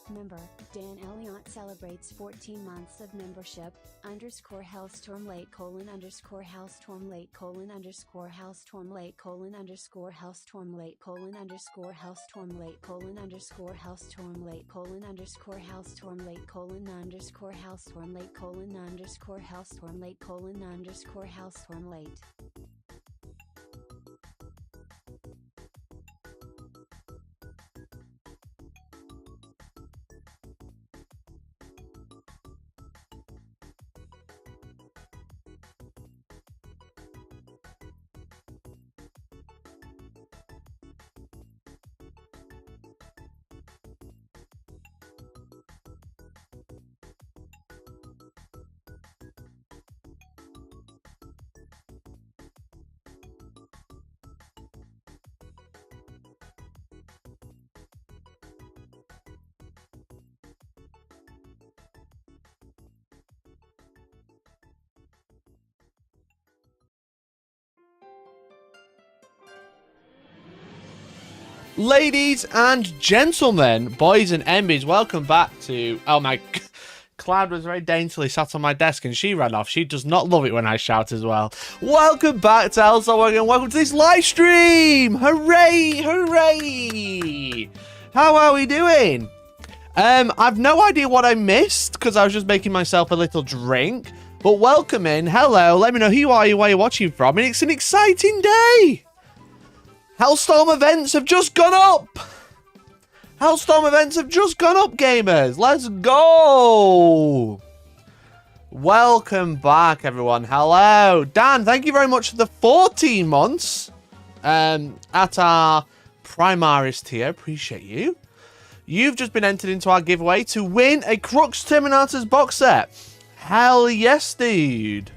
Member, Dan Elliott celebrates 14 months of membership, Hellstorm late : Hellstorm late : Hellstorm late : Hellstorm late : Hellstorm late : Hellstorm late : Hellstorm late : Hellstorm late : Hellstorm late. Ladies and gentlemen, boys and embies, welcome back to... Oh my... Cloud was very daintily sat on my desk and she ran off. She does not love it when I shout as well. Welcome back to Hellstorm and welcome to this live stream! Hooray! Hooray! How are we doing? I've no idea what I missed because I was just making myself a little drink. But welcome in. Hello. Let me know who you are, where you're watching from. And it's an exciting day! Hellstorm events have just gone up! Hellstorm events have just gone up, gamers! Let's go! Welcome back, everyone. Hello. Dan, thank you very much for the 14 months at our Primaris tier. Appreciate you. You've just been entered into our giveaway to win a Crux Terminators box set. Hell yes, dude.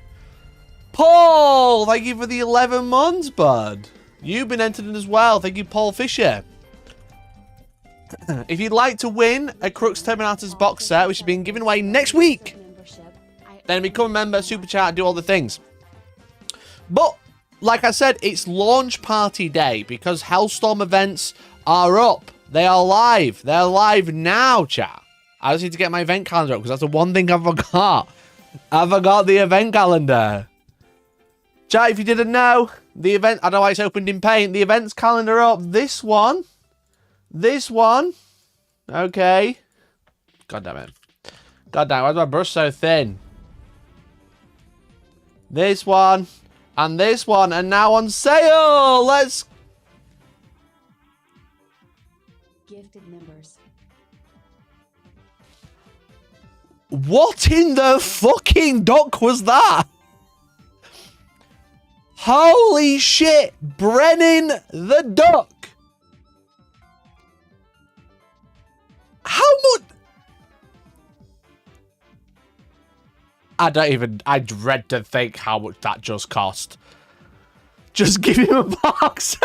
Paul, thank you for the 11 months, bud. You've been entered in as well. Thank you, Paul Fisher. If you'd like to win a Crux Terminators box set, which is being given away next week, then become a member, super chat, do all the things. But, like I said, it's launch party day because Hellstorm events are up. They are live. They're live now, chat. I just need to get my event calendar up because that's the one thing I forgot. I forgot the event calendar. Chat, if you didn't know, the event, I don't know why it's opened in paint. The events calendar up. This one. Okay. God damn it. God damn it. Why's my brush so thin? This one. And this one. And now on sale. Let's... Gifted members. What in the fucking duck was that? Holy shit, Brennan the Duck. How much? I dread to think how much that just cost. Just give him a box.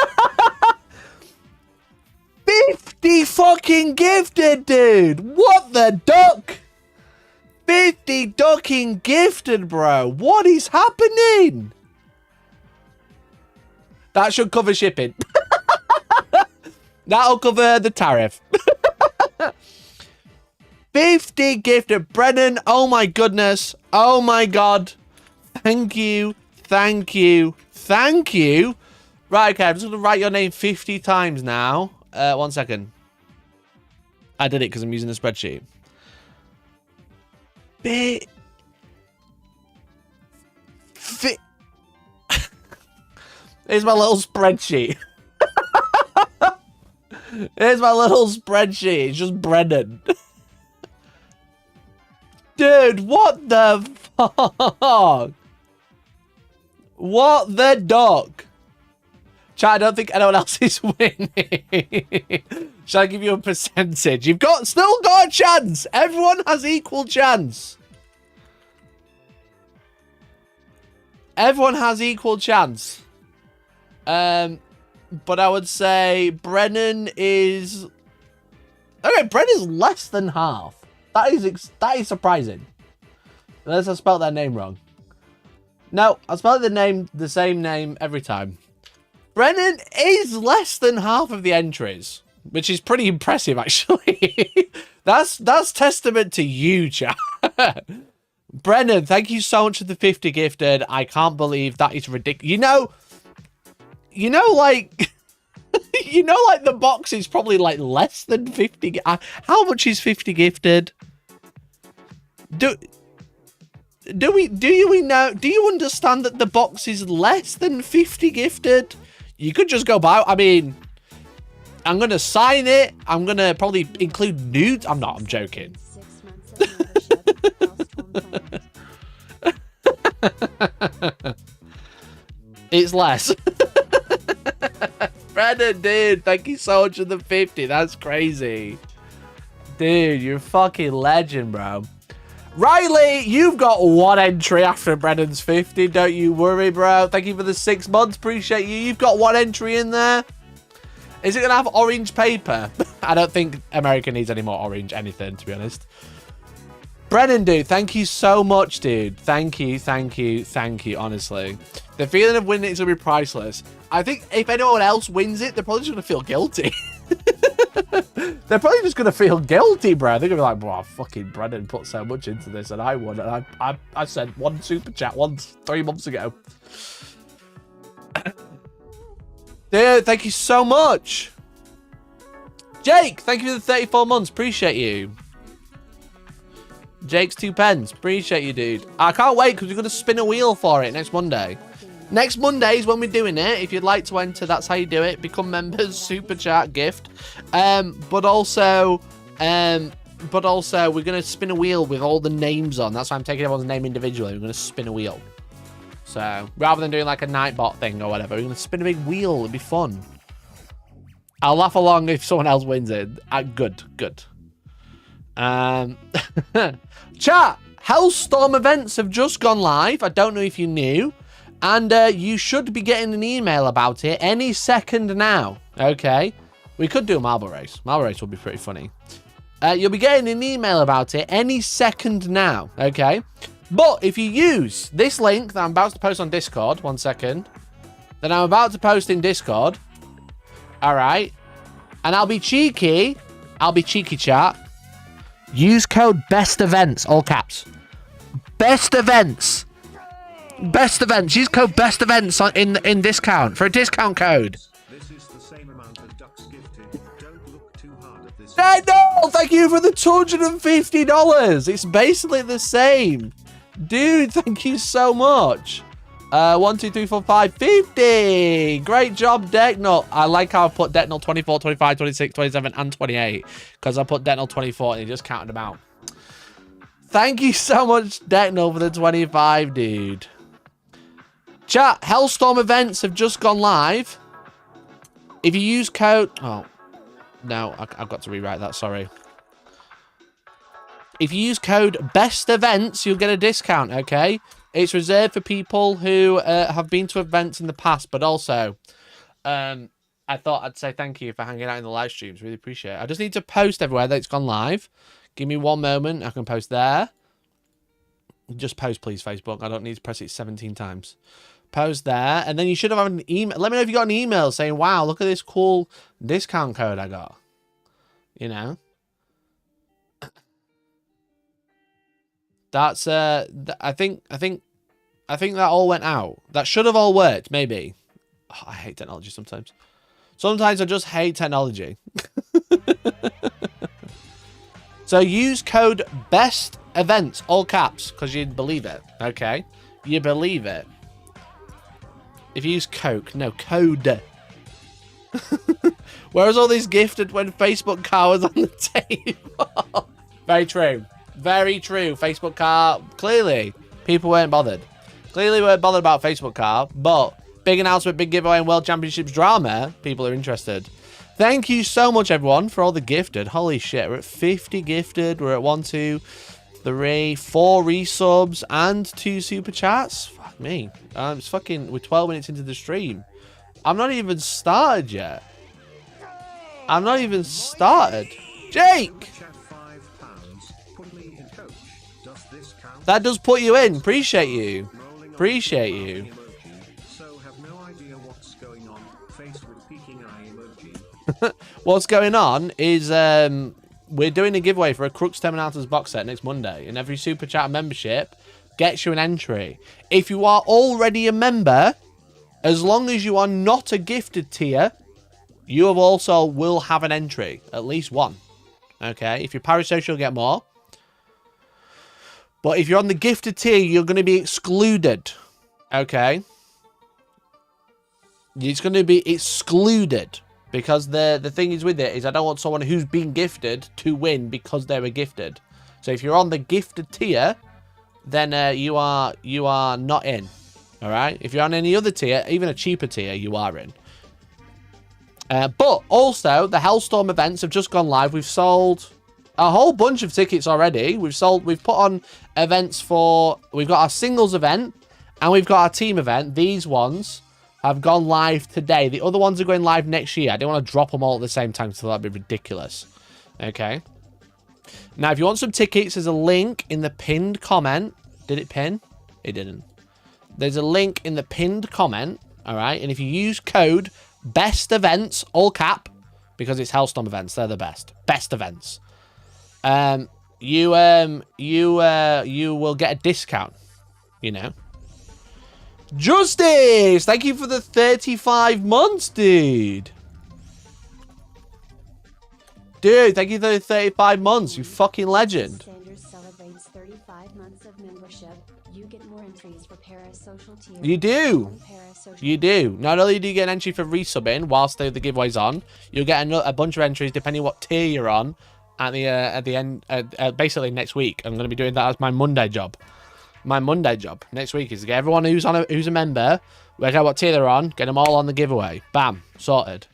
50 fucking gifted, dude. What the duck? 50 ducking gifted, bro. What is happening? That should cover shipping. That'll cover the tariff. 50 gifted. Brennan, oh my goodness. Oh my god. Thank you. Thank you. Thank you. Right, okay. I'm just going to write your name 50 times now. 1 second. I did it because I'm using the spreadsheet. Here's my little spreadsheet. Here's my little spreadsheet. It's just Brennan. Dude, what the fuck? What the duck? Chat, I don't think anyone else is winning. Shall I give you a percentage? You've still got a chance. Everyone has equal chance. Everyone has equal chance. But I would say Brennan is... Okay, Brennan's less than half. That is surprising. Unless I spelled that name wrong. No, I spelled the same name every time. Brennan is less than half of the entries. which is pretty impressive, actually. that's testament to you, chat. Brennan, thank you so much for the 50 gifted. I can't believe that is ridiculous. You know, like, like the box is probably like less than 50. How much is 50 gifted? Do you know? Do you understand that the box is less than 50 gifted? You could just go buy. I mean, I'm gonna sign it. I'm gonna probably include nudes. I'm not. I'm joking. 6 months of membership, Hellstorm. It's less. Brennan, dude, thank you so much for the 50. That's crazy. Dude, you're a fucking legend, bro. Riley, you've got 1 entry after Brennan's 50. Don't you worry, bro. Thank you for the 6 months. Appreciate you. You've got 1 entry in there. Is it going to have orange paper? I don't think America needs any more orange anything, to be honest. Brennan, dude, thank you so much, dude. Thank you, honestly. The feeling of winning is going to be priceless. I think if anyone else wins it, they're probably just going to feel guilty. They're probably just going to feel guilty, bro. They're going to be like, wow, fucking Brennan put so much into this and I won. And I sent 1 super chat once 3 months ago. Dude, thank you so much. Jake, thank you for the 34 months. Appreciate you. Jake's 2 pence. Appreciate you, dude. I can't wait because we're going to spin a wheel for it next Monday. Next Monday is when we're doing it. If you'd like to enter, that's how you do it. Become members, super chat, gift. But also we're going to spin a wheel with all the names on. That's why I'm taking everyone's name individually. We're going to spin a wheel. So rather than doing like a Nightbot thing or whatever, we're going to spin a big wheel. It'll be fun. I'll laugh along if someone else wins it. Good. Chat, Hellstorm events have just gone live. I don't know if you knew. And you should be getting an email about it any second now. Okay. We could do a marble race. Marble race would be pretty funny. You'll be getting an email about it any second now. Okay. But if you use this link that I'm about to post on Discord, 1 second, that I'm about to post in Discord. All right. And I'll be cheeky, chat. Use code BEST EVENTS, all caps. Best events. Use code BEST EVENTS in discount for a discount code. This is the same amount of ducks gifted. Don't look too hard at this. No, thank you for the $250. It's basically the same. Dude, thank you so much. 1, 2, 3, 4, 5, 50. Great job, Deathwatch. I like how I put Deathwatch 24, 25, 26, 27, and 28. Because I put Deathwatch 24 and he just counted them out. Thank you so much, Deathwatch, for the 25, dude. Chat, Hellstorm events have just gone live. If you use code... Oh, no, I've got to rewrite that, sorry. If you use code BEST EVENTS, you'll get a discount, okay? It's reserved for people who have been to events in the past, but also, I thought I'd say thank you for hanging out in the live streams. Really appreciate it. I just need to post everywhere that it's gone live. Give me 1 moment. I can post there. Just post, please, Facebook. I don't need to press it 17 times. Post there, and then you should have an email. Let me know if you got an email saying, wow, look at this cool discount code I got. You know? That's I think that all went out. That should have all worked, maybe. Oh, I hate technology sometimes. Sometimes I just hate technology. So use code BEST EVENTS, all caps, because you believe it. Okay? You believe it. If you use Coke, no, code. Whereas all these gifted when Facebook car was on the table. Very true. Very true. Facebook car, clearly, people weren't bothered. Clearly weren't bothered about Facebook car, but big announcement, big giveaway in World Championships drama, people are interested. Thank you so much, everyone, for all the gifted. Holy shit, we're at 50 gifted. We're at 1, 2, 3, 4 resubs and 2 super chats. Fuck me. It's fucking, we're 12 minutes into the stream. I'm not even started yet. I'm not even started. Jake! That does put you in. Appreciate you. Appreciate you. So have no idea what's going on Face with peeking eye emoji. What's going on is we're doing a giveaway for a Crux Terminators box set next Monday, and every super chat membership gets you an entry. If you are already a member, as long as you are not a gifted tier, you have also will have an entry, at least one. Okay, if you're parasocial, you'll get more. But if you're on the gifted tier, you're going to be excluded. Okay, it's going to be excluded. Because the thing is with it is I don't want someone who's been gifted to win because they were gifted. So if you're on the gifted tier, then you are not in. All right. If you're on any other tier, even a cheaper tier, you are in. But also the Hellstorm events have just gone live. We've sold a whole bunch of tickets already. We've put on events for. We've got our singles event and we've got our team event. These ones have gone live today. The other ones are going live next year. I don't want to drop them all at the same time, so that'd be ridiculous. Okay. Now, if you want some tickets, there's a link in the pinned comment. Did it pin? It didn't. There's a link in the pinned comment. All right. And if you use code BEST EVENTS, all cap, because it's Hellstorm events, they're the best. Best events. You will get a discount. You know. Justice! Thank you for the 35 months, dude. Dude, thank you for the 35 months, you fucking legend. Sanders celebrates 35 months of membership. You get more entries for parasocial tier. You do. You do. Not only do you get an entry for resubbing whilst the giveaway's on, you'll get a bunch of entries depending what tier you're on at the end, basically next week. I'm going to be doing that as my Monday job. My Monday job next week is to get everyone who's a member, work out what tier they're on, get them all on the giveaway. Bam, sorted.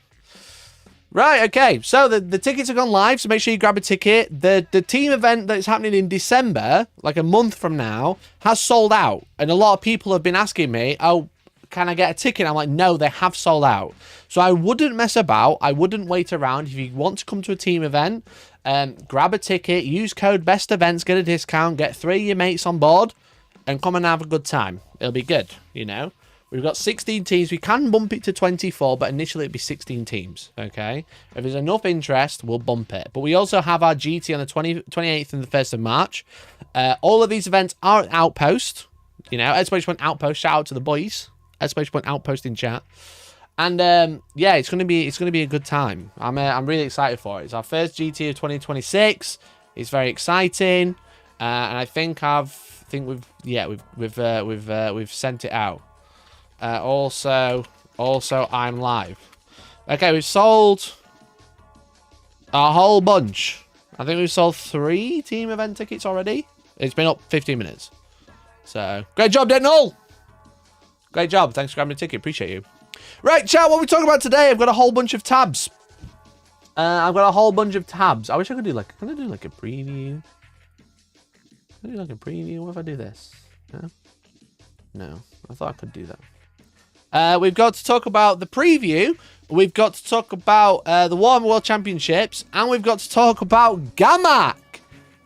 Right, okay. So the tickets have gone live, so make sure you grab a ticket. The team event that's happening in December, like a month from now, has sold out. And a lot of people have been asking me, oh, can I get a ticket? I'm like, no, they have sold out. So I wouldn't mess about. I wouldn't wait around. If you want to come to a team event, grab a ticket, use code BEST EVENTS, get a discount, get 3 of your mates on board, and come and have a good time. It'll be good, you know. We've got 16 teams. We can bump it to 24, but initially it'll be 16 teams, okay? If there's enough interest, we'll bump it. But we also have our GT on the 28th and the 1st of March. All of these events are at Outpost. You know, !Outpost. Shout out to the boys. !Outpost in chat. And yeah, it's gonna be a good time. I'm really excited for it. It's our first GT of 2026. It's very exciting, and I think we've sent it out. Also, I'm live. Okay, we've sold a whole bunch. I think we've sold 3 team event tickets already. It's been up 15 minutes. So, great job, Deadnull! Great job. Thanks for grabbing a ticket. Appreciate you. Right, chat, what are we talking about today? I've got a whole bunch of tabs. I wish I could do like, can I do like a preview? What if I do this? No, I thought I could do that. We've got to talk about the preview. We've got to talk about the Warhammer World Championships. And we've got to talk about Gamak.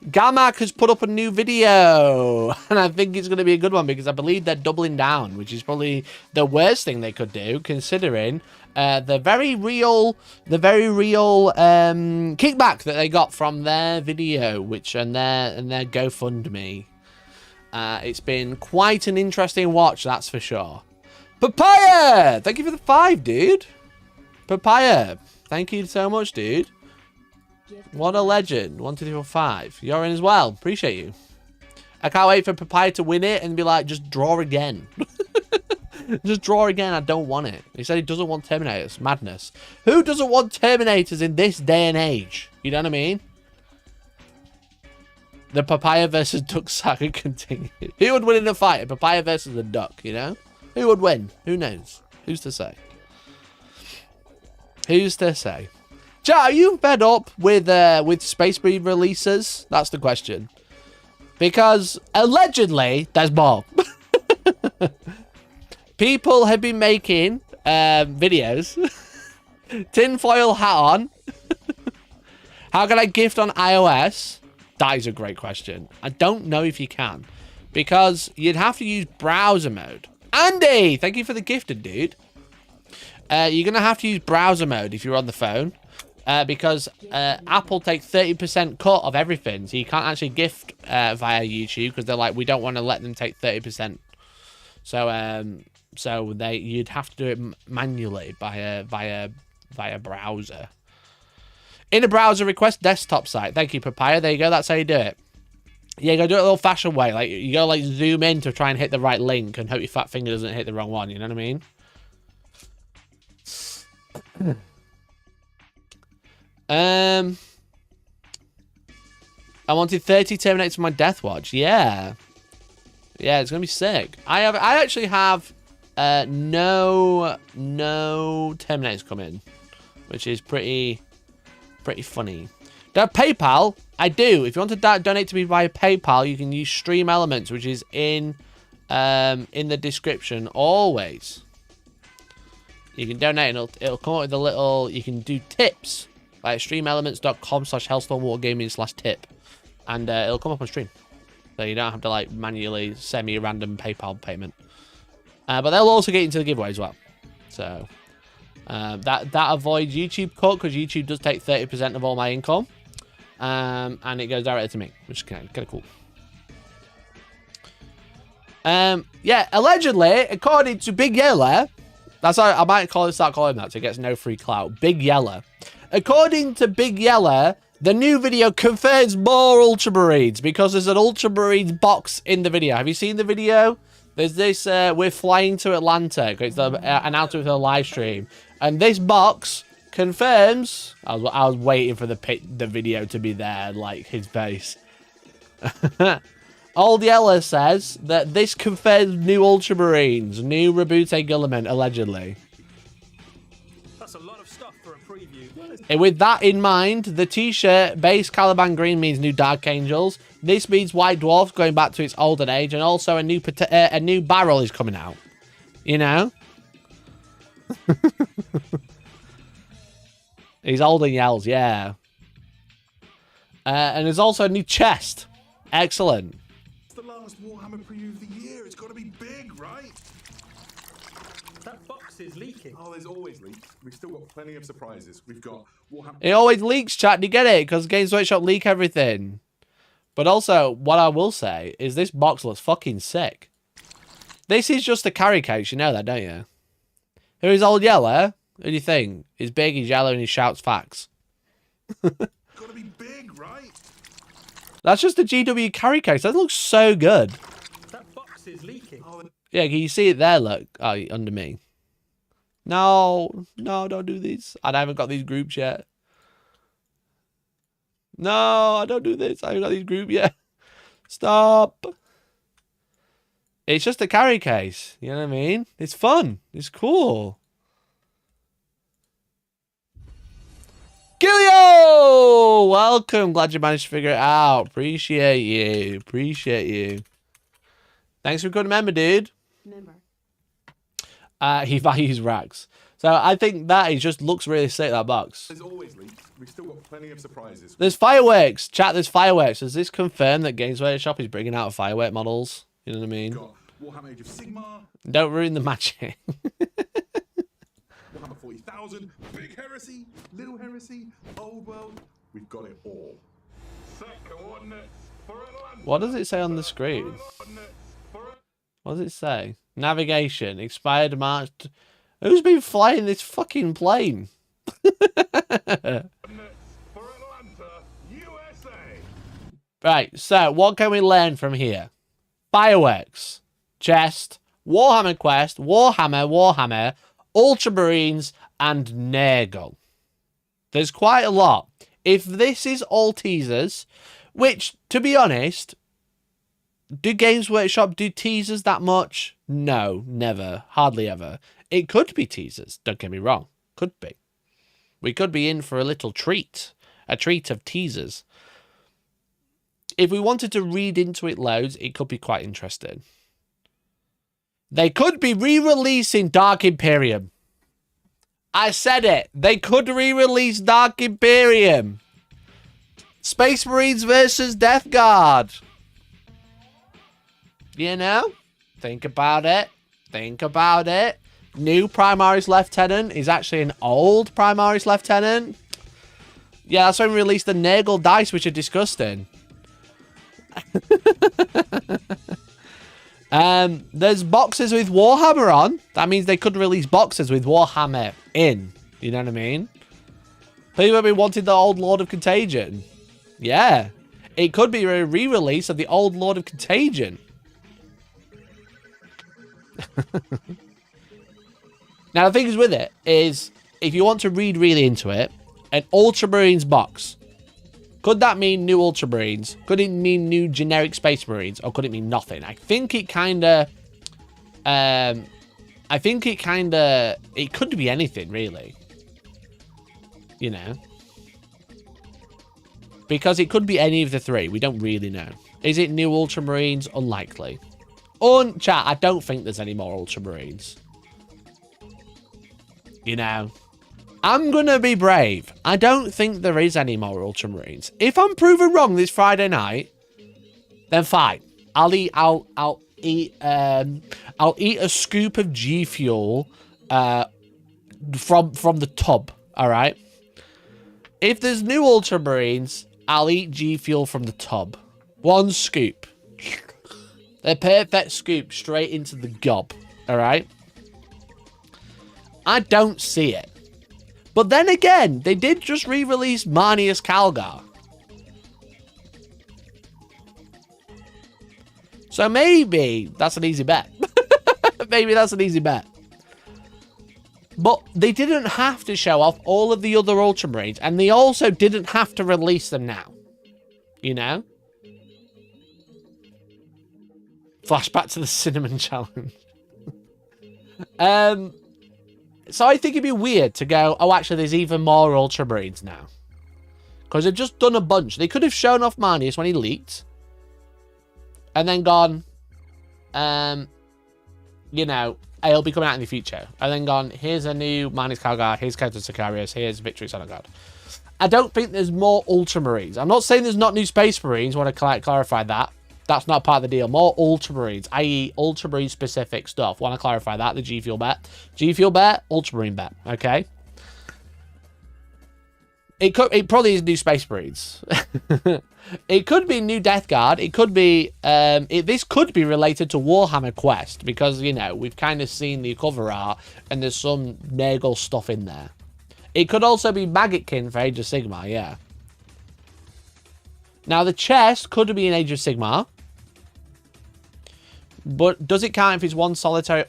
Gamak has put up a new video. And I think it's going to be a good one because I believe they're doubling down, which is probably the worst thing they could do, considering the very real kickback that they got from their video, and their GoFundMe. It's been quite an interesting watch, that's for sure. Papaya! Thank you for the 5, dude. Papaya, thank you so much, dude. What a legend. 1, 2, 3, 4, 5. You're in as well. Appreciate you. I can't wait for Papaya to win it and be like, just draw again. Just draw again. I don't want it. He said he doesn't want Terminators. Madness. Who doesn't want Terminators in this day and age? You know what I mean? The Papaya versus Duck saga continues. Who would win in a fight? A Papaya versus a duck, you know? Who would win? Who knows? Who's to say? Who's to say? Chat, are you fed up with spacemarine releases? That's the question. Because allegedly, there's more. People have been making videos. Tinfoil hat on. How can I gift on iOS? That is a great question. I don't know if you can. Because you'd have to use browser mode. Andy, thank you for the gifted, dude. you're going to have to use browser mode if you're on the phone. Because Apple takes 30% cut of everything. So you can't actually gift via YouTube because they're like, we don't want to let them take 30%. So you'd have to do it manually via browser. In a browser request desktop site. Thank you, Papaya. There you go. That's how you do it. Yeah, you gotta do it the old-fashioned way. Like, you gotta, like, zoom in to try and hit the right link and hope your fat finger doesn't hit the wrong one. You know what I mean? I wanted 30 Terminators for my Deathwatch. Yeah. Yeah, it's gonna be sick. I actually have no Terminators coming, which is pretty funny. Do I have PayPal? I do. If you want to donate to me via PayPal, you can use Stream Elements, which is in the description always. You can donate and it'll come up with a little, you can do tips like streamelements.com/hellstormwargaming/tip, and it'll come up on stream. So you don't have to like manually send me a random PayPal payment. But they'll also get into the giveaway as well. So that avoids YouTube cut because YouTube does take 30% of all my income. And it goes directly to me, which is kind of cool. Yeah, allegedly, according to Big Yellow, that's how I might start calling that so it gets no free clout. Big Yellow. According to Big Yellow, the new video confirms more Ultramarines because there's an Ultramarines box in the video. Have you seen the video? There's this, we're flying to Atlanta. It's the announcement for the live stream. And this box confirms, I was waiting for the video to be there, like his face. Old Yeller says that this confirms new Ultramarines, new Rabute Guilliman, allegedly. That's a lot of stuff for a preview. And with that in mind, the t-shirt base Caliban green means new Dark Angels. This means White Dwarfs going back to its olden age, and also a new barrel is coming out. You know. He's old and yells, yeah. And there's also a new chest. Excellent. It's the last Warhammer preview of the year. It's got to be big, right? That box is leaking. Oh, there's always leaks. We've still got plenty of surprises. We've got Warhammer. It always leaks, chat. Do you get it? Because Games Workshop leak everything. But also, what I will say is this box looks fucking sick. This is just a carry case. You know that, don't you? Who is Old Yeller? Who do you think? He's big, he's yellow, and he shouts facts. Gotta be big, right? That's just a GW carry case. That looks so good. That box is leaking. Yeah, can you see it there? Look, under me. No, don't do this. I haven't got these groups yet. No, I don't do this. I haven't got these groups yet. Stop. It's just a carry case. You know what I mean? It's fun. It's cool. Gilio! Welcome. Glad you managed to figure it out. Appreciate you. Appreciate you. Thanks for becoming a member, dude. Member. He values racks. So I think that it just looks really sick, that box. There's always leaks. We've still got plenty of surprises. There's fireworks. Chat, there's fireworks. Does this confirm that Games Workshop is bringing out firework models? You know what I mean? We've got Warhammer Age of Sigmar. Don't ruin the magic. Warhammer 40,000. Big Heresy. Little Heresy. Old World. We've got it all. Set coordinates for Atlanta. What does it say on the screen? What does it say? Navigation. Expired March. Who's been flying this fucking plane? For Atlanta, USA. Right, so what can we learn from here? Fireworks. Chest. Warhammer Quest. Warhammer. Ultramarines. And Nurgle. There's quite a lot. If this is all teasers, which, to be honest, do Games Workshop do teasers that much? No, never. Hardly ever. It could be teasers, don't get me wrong. Could be. We could be in for a little treat. A treat of teasers. If we wanted to read into it loads, it could be quite interesting. They could be re-releasing Dark Imperium. I said it. They could re-release Dark Imperium. Space Marines versus Death Guard. You know? Think about it. Think about it. new Primaris Lieutenant is actually an old Primaris Lieutenant. Yeah, that's when we released the Nurgle dice, which are disgusting. There's boxes with Warhammer on. That means they could release boxes with Warhammer in. You know what I mean? People have been wanting the old Lord of Contagion. Yeah. It could be a re-release of the old Lord of Contagion. Now, the thing is with it is, if you want to read really into it, an Ultramarines box. Could that mean new Ultramarines? Could it mean new generic Space Marines? Or could it mean nothing? I think it kind of... it could be anything, really. You know? Because it could be any of the three. We don't really know. Is it new Ultramarines? Unlikely. Chat, I don't think there's any more Ultramarines. You know? I'm gonna be brave. I don't think there is any more Ultramarines. If I'm proven wrong this Friday night, then fine. I'll eat a scoop of G Fuel from the tub. All right. If there's new Ultramarines, I'll eat G Fuel from the tub. One scoop. The perfect scoop straight into the gob. All right. I don't see it. But then again, they did just re-release Marneus Calgar. So maybe that's an easy bet. Maybe that's an easy bet. But they didn't have to show off all of the other Ultramarines. And they also didn't have to release them now. You know? Flashback to the Cinnamon Challenge. So I think it'd be weird to go, oh, actually, there's even more Ultramarines now. Because they've just done a bunch. They could have shown off Marneus when he leaked. And then gone, you know, it'll be coming out in the future. And then gone, here's a new Marneus Calgar, here's Counter Sicarius, here's Victory Son of God. I don't think there's more Ultramarines. I'm not saying there's not new Space Marines. I want to clarify that. That's not part of the deal. More Ultramarines, i.e. Ultramarine specific stuff. Want to clarify that, the G Fuel bet. G Fuel bet, Ultramarine bet, okay? It probably is new Space Marines. It could be new Death Guard. It could be, this could be related to Warhammer Quest, because, you know, we've kind of seen the cover art, and there's some Nurgle stuff in there. It could also be Maggotkin for Age of Sigmar, yeah. Now, the chest could be in Age of Sigmar. But does it count if it's one solitary...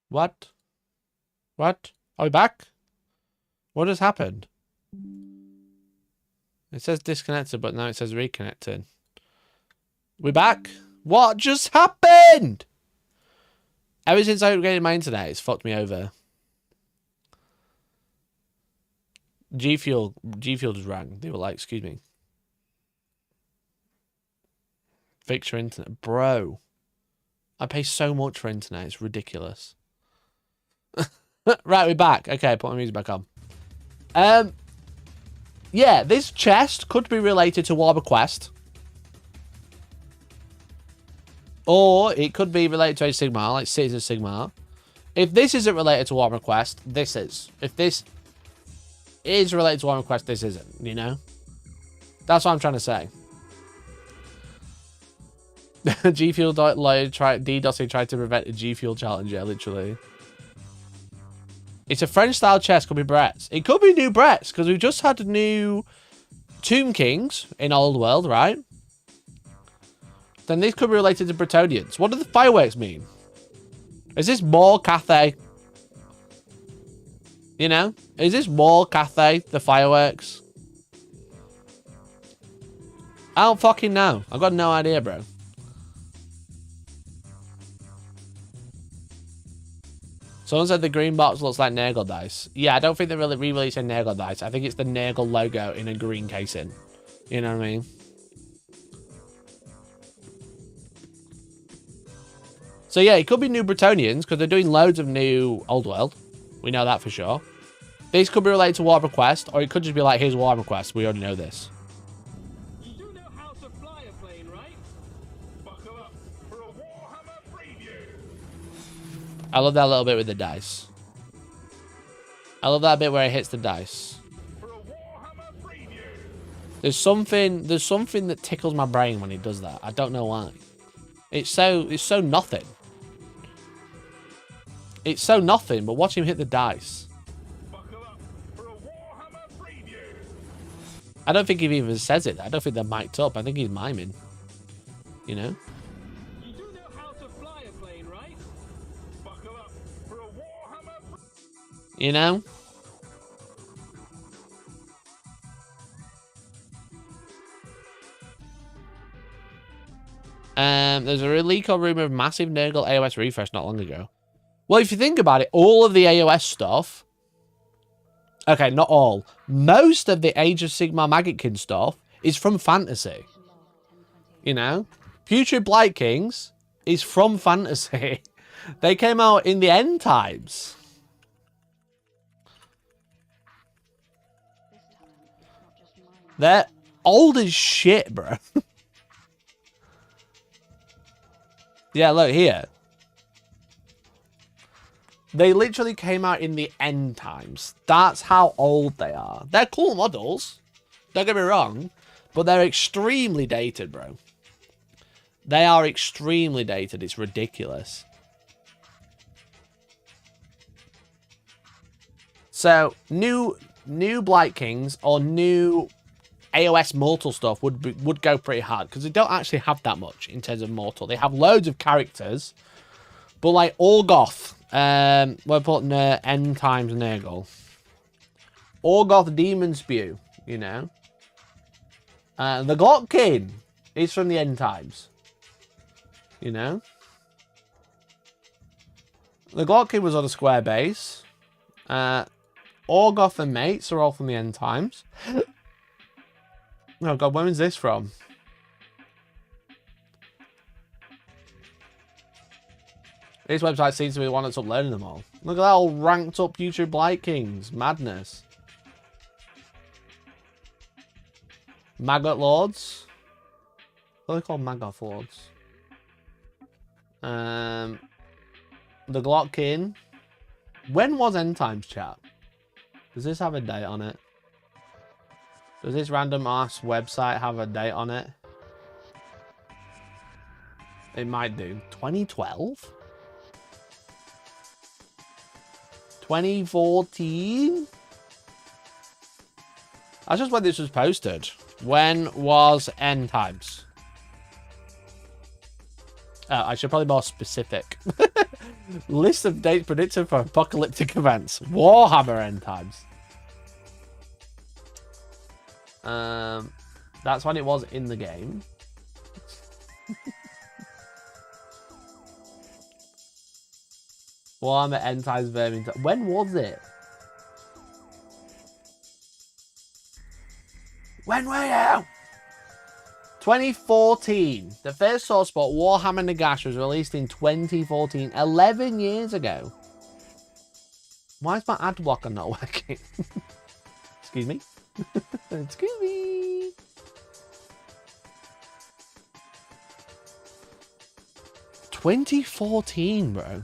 What? What? Are we back? What has happened? It says disconnected, but now it says reconnected. We back? What just happened? Ever since I upgraded my internet, it's fucked me over. G Fuel just rang. They were like, excuse me. Fix your internet. Bro. I pay so much for internet. It's ridiculous. Right, we're back. Okay, put my music back on. Yeah, this chest could be related to Warhammer Quest. Or it could be related to Age of Sigmar, like Cities of Sigmar. If this isn't related to Warhammer Quest, this is. If this is related to Warhammer Quest, this isn't, you know? That's what I'm trying to say. G Fuel DDoSing tried to prevent a G Fuel challenge, yeah, literally. It's a French style chest, could be Brett's. It could be new Brett's, because we've just had new Tomb Kings in Old World, right? Then this could be related to Bretonnians. What do the fireworks mean? Is this more Cathay? You know? Is this more Cathay, the fireworks? I don't fucking know. I've got no idea, bro. Someone said the green box looks like Nurgle dice. Yeah, I don't think they're really re-releasing Nurgle dice. I think it's the Nurgle logo in a green casing. You know what I mean? So yeah, it could be new Bretonnians, because they're doing loads of new Old World. We know that for sure. This could be related to Warhammer Quest, or it could just be like, here's Warhammer Quest. We already know this. You do know how to I love that little bit with the dice. I love that bit where it hits the dice. For a Warhammer preview. There's something that tickles my brain when he does that. I don't know why. It's so nothing. It's so nothing, but watch him hit the dice. Buckle up for a Warhammer preview. I don't think he even says it. I don't think they're mic'd up. I think he's miming. You know? You do know how to fly a plane, right? Buckle up for a Warhammer. You know? There's a leak or rumor of massive Nurgle AOS refresh not long ago. Well, if you think about it, all of the AOS stuff... Okay, not all. Most of the Age of Sigmar Maggotkin stuff is from fantasy. You know? Putrid Blight Kings is from fantasy. They came out in the end times. They're old as shit, bro. Yeah, look here. They literally came out in the end times. That's how old they are. They're cool models. Don't get me wrong. But they're extremely dated, bro. They are extremely dated. It's ridiculous. So, new Blight Kings or new AOS mortal stuff would go pretty hard. Because they don't actually have that much in terms of mortal. They have loads of characters. But like Orgoth. We're putting End Times Nurgle. Orgoth Demon Spew, you know. The Glotkin is from the End Times. You know. The Glotkin was on a square base. Orgoth and mates are all from the End Times. Oh god, when was this from? This website seems to be the one that's uploading them all. Look at that all ranked up Putrid Blight Kings. Madness. Maggot Lords. What are they called? Maggot Lords. The Glotkin. When was End Times, chat? Does this have a date on it? Does this random ass website have a date on it? It might do. 2012? 2014? That's just when this was posted. When was End Times? I should probably be more specific. List of dates predicted for apocalyptic events. Warhammer End Times. That's when it was in the game. Warhammer End Times Vermin. When was it? When were you? 2014. The first source spot, Warhammer Nagash, was released in 2014. 11 years ago. Why is my ad blocker not working? Excuse me. Excuse me. $2014, bro.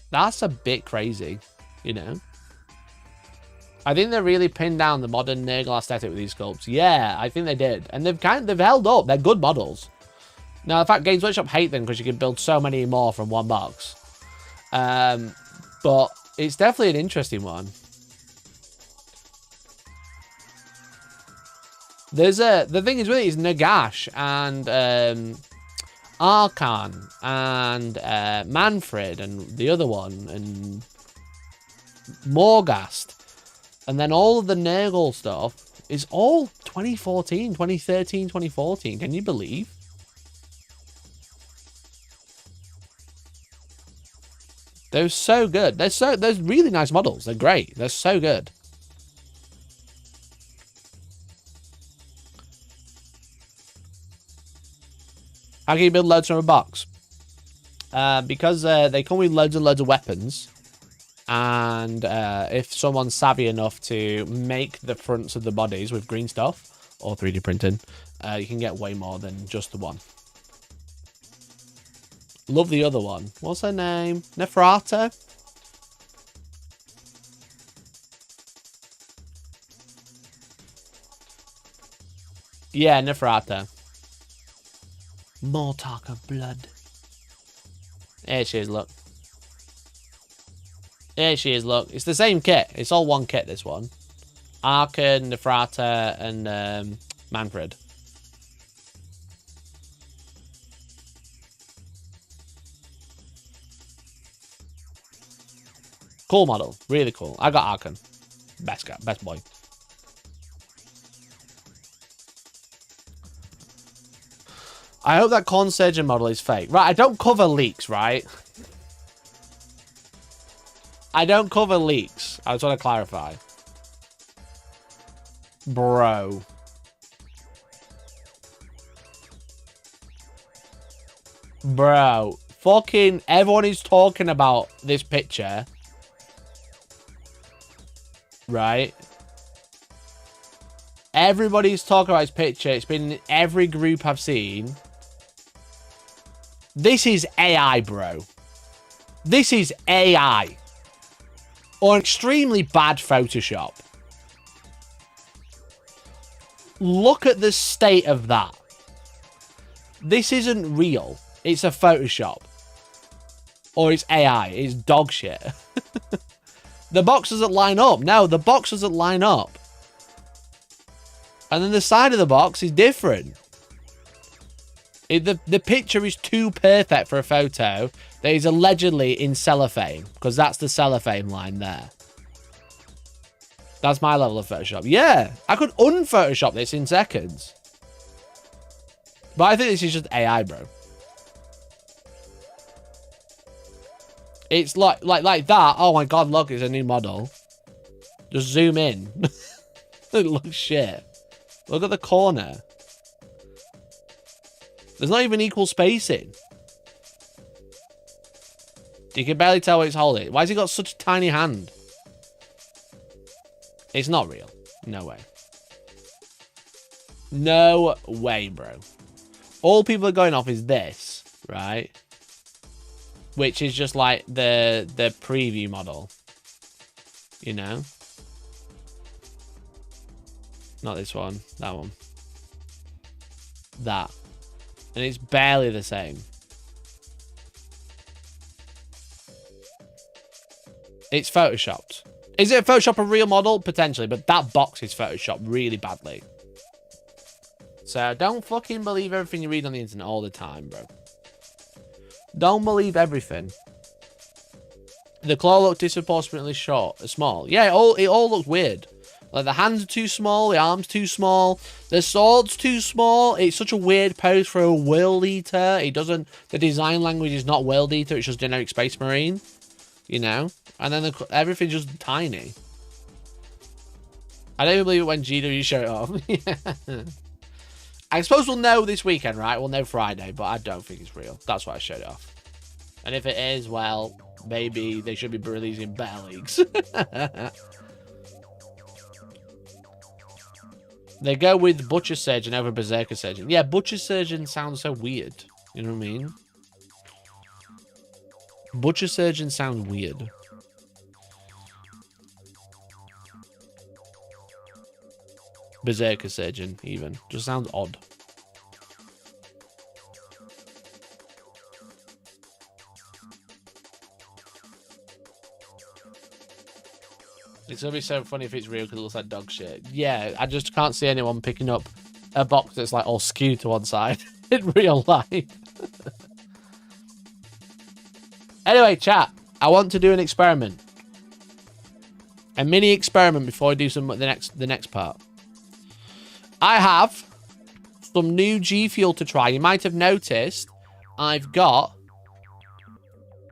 That's a bit crazy, you know. I think they really pinned down the modern Nurgle aesthetic with these sculpts. Yeah, I think they did, and they've held up. They're good models. Now, in fact, Games Workshop hate them because you can build so many more from one box. But it's definitely an interesting one. The thing is with it is Nagash and Arkan and Manfred and the other one and Morghast, and then all of the Nurgle stuff is all 2014, 2013, 2014. Can you believe? They're so good. They're really nice models. They're great. They're so good. How can you build loads from a box? Because they come with loads and loads of weapons. And if someone's savvy enough to make the fronts of the bodies with green stuff or 3D printing, you can get way more than just the one. Love the other one. What's her name? Neferata? Yeah, Neferata. More talk of blood. Here she is, look. Here she is, look. It's the same kit. It's all one kit, this one. Arkan, Neferata, and Manfred. Cool model. Really cool. I got Arkan. Best guy. Best boy. I hope that corn surgeon model is fake. Right, I don't cover leaks, right? I don't cover leaks. I just want to clarify. Bro. Bro. Fucking everyone is talking about this picture. Right? Everybody's talking about this picture. It's been in every group I've seen. This is AI, bro. This is AI. Or extremely bad Photoshop. Look at the state of that. This isn't real. It's a Photoshop. Or it's AI. It's dog shit. The box doesn't line up. No, the box doesn't line up. And then the side of the box is different. The picture is too perfect for a photo that is allegedly in cellophane. Because that's the cellophane line there. That's my level of Photoshop. Yeah, I could un-Photoshop this in seconds. But I think this is just AI, bro. It's like that. Oh my god, look, it's a new model. Just zoom in. It looks shit. Look at the corner. There's not even equal spacing. You can barely tell what it's holding. Why has he got such a tiny hand? It's not real. No way. No way, bro. All people are going off is this, right? Which is just like the preview model. You know? Not this one. That one. That. And it's barely the same. It's photoshopped. Is it a Photoshop a real model? Potentially, but that box is photoshopped really badly. So don't fucking believe everything you read on the internet all the time, bro. Don't believe everything. The claw looked disproportionately small. Yeah, it all looks weird. Like the hands are too small, the arms too small, the sword's too small. It's such a weird pose for a world eater. It doesn't. The design language is not world eater. It's just generic space marine. You know, and then everything's just tiny. I don't even believe it when GW show it off. I suppose we'll know this weekend, right? We'll know Friday, but I don't think it's real. That's why I showed it off. And if it is, well, maybe they should be releasing better leaks. They go with Butcher Surgeon over Berserker Surgeon. Yeah, Butcher Surgeon sounds so weird. You know what I mean? Butcher Surgeon sounds weird. Berserker Surgeon, even. Just sounds odd. It's gonna be so funny if it's real because it looks like dog shit. Yeah, I just can't see anyone picking up a box that's like all skewed to one side in real life. Anyway, chat, I want to do an experiment. A mini experiment before I do the next part. I have some new G Fuel to try. You might have noticed I've got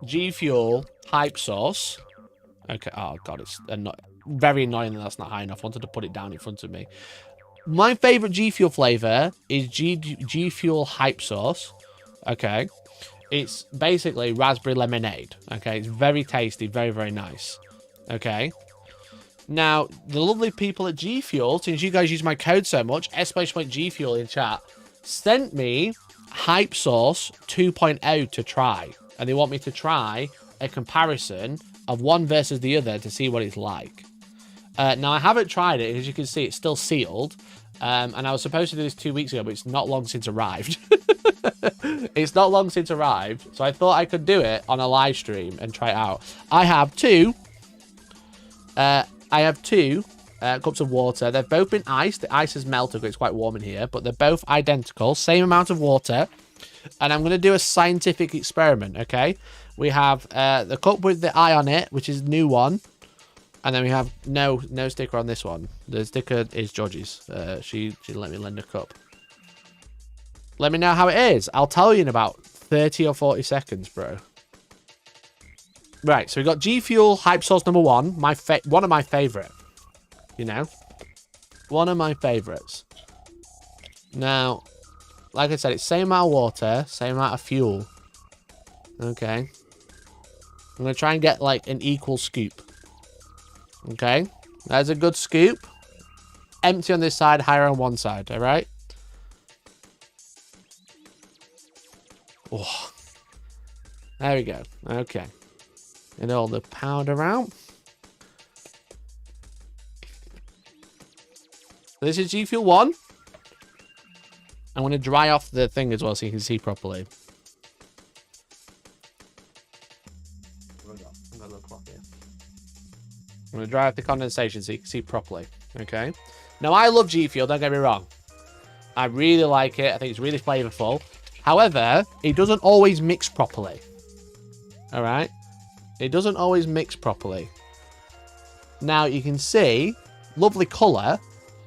G Fuel hype sauce. Okay, oh god, it's very annoying that that's not high enough. I wanted to put it down in front of me. My favorite G Fuel flavor is G Fuel hype sauce. Okay. It's basically raspberry lemonade. Okay, it's very tasty, very, very nice. Okay. Now, the lovely people at G Fuel, since you guys use my code so much, !G Fuel in chat, sent me Hype Source 2.0 to try. And they want me to try a comparison of one versus the other to see what it's like. Now, I haven't tried it. As you can see, it's still sealed. And I was supposed to do this 2 weeks ago, but it's not long since arrived. It's not long since arrived. So I thought I could do it on a live stream and try it out. I have two cups of water. They've both been iced. The ice has melted, but it's quite warm in here. But they're both identical. Same amount of water. And I'm going to do a scientific experiment, okay? We have the cup with the eye on it, which is a new one. And then we have no sticker on this one. The sticker is Georgie's. She let me lend a cup. Let me know how it is. I'll tell you in about 30 or 40 seconds, bro. Right, so we got G Fuel Hype Source number 1. One of my favourite. You know? One of my favourites. Now, like I said, it's same amount of water, same amount of fuel. Okay. I'm going to try and get, like, an equal scoop. Okay. There's a good scoop. Empty on this side, higher on one side, alright? Oh. There we go. Okay. Get all the powder out. This is G Fuel 1. I'm going to dry off the thing as well so you can see properly. I'm going to dry off the condensation so you can see properly. Okay. Now, I love G Fuel, don't get me wrong. I really like it. I think it's really flavorful. However, it doesn't always mix properly. Alright? It doesn't always mix properly. Now, you can see, lovely colour.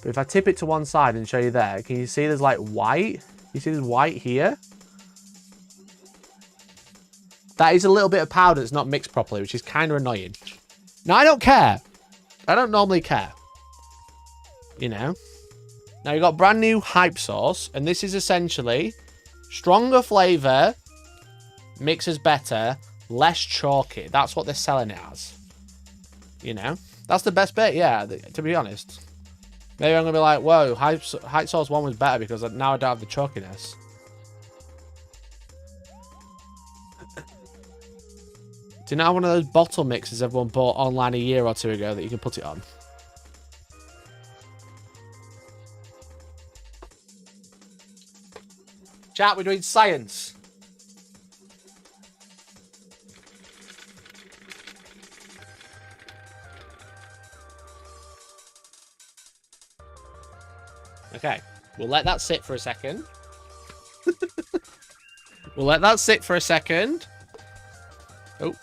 But if I tip it to one side and show you there, can you see there's like white? You see there's white here? That is a little bit of powder that's not mixed properly, which is kind of annoying. Now, I don't care. I don't normally care. You know? Now, you've got brand new Hype Sauce, and this is essentially stronger flavour, mixes better, less chalky. That's what they're selling it as. You know? That's the best bit, yeah, to be honest. Maybe I'm going to be like, whoa, Hype Sauce 1 was better because now I don't have the chalkiness. Do you know one of those bottle mixes everyone bought online a year or two ago that you can put it on? Chat, we're doing science. Okay, we'll let that sit for a second. We'll let that sit for a second. Oh.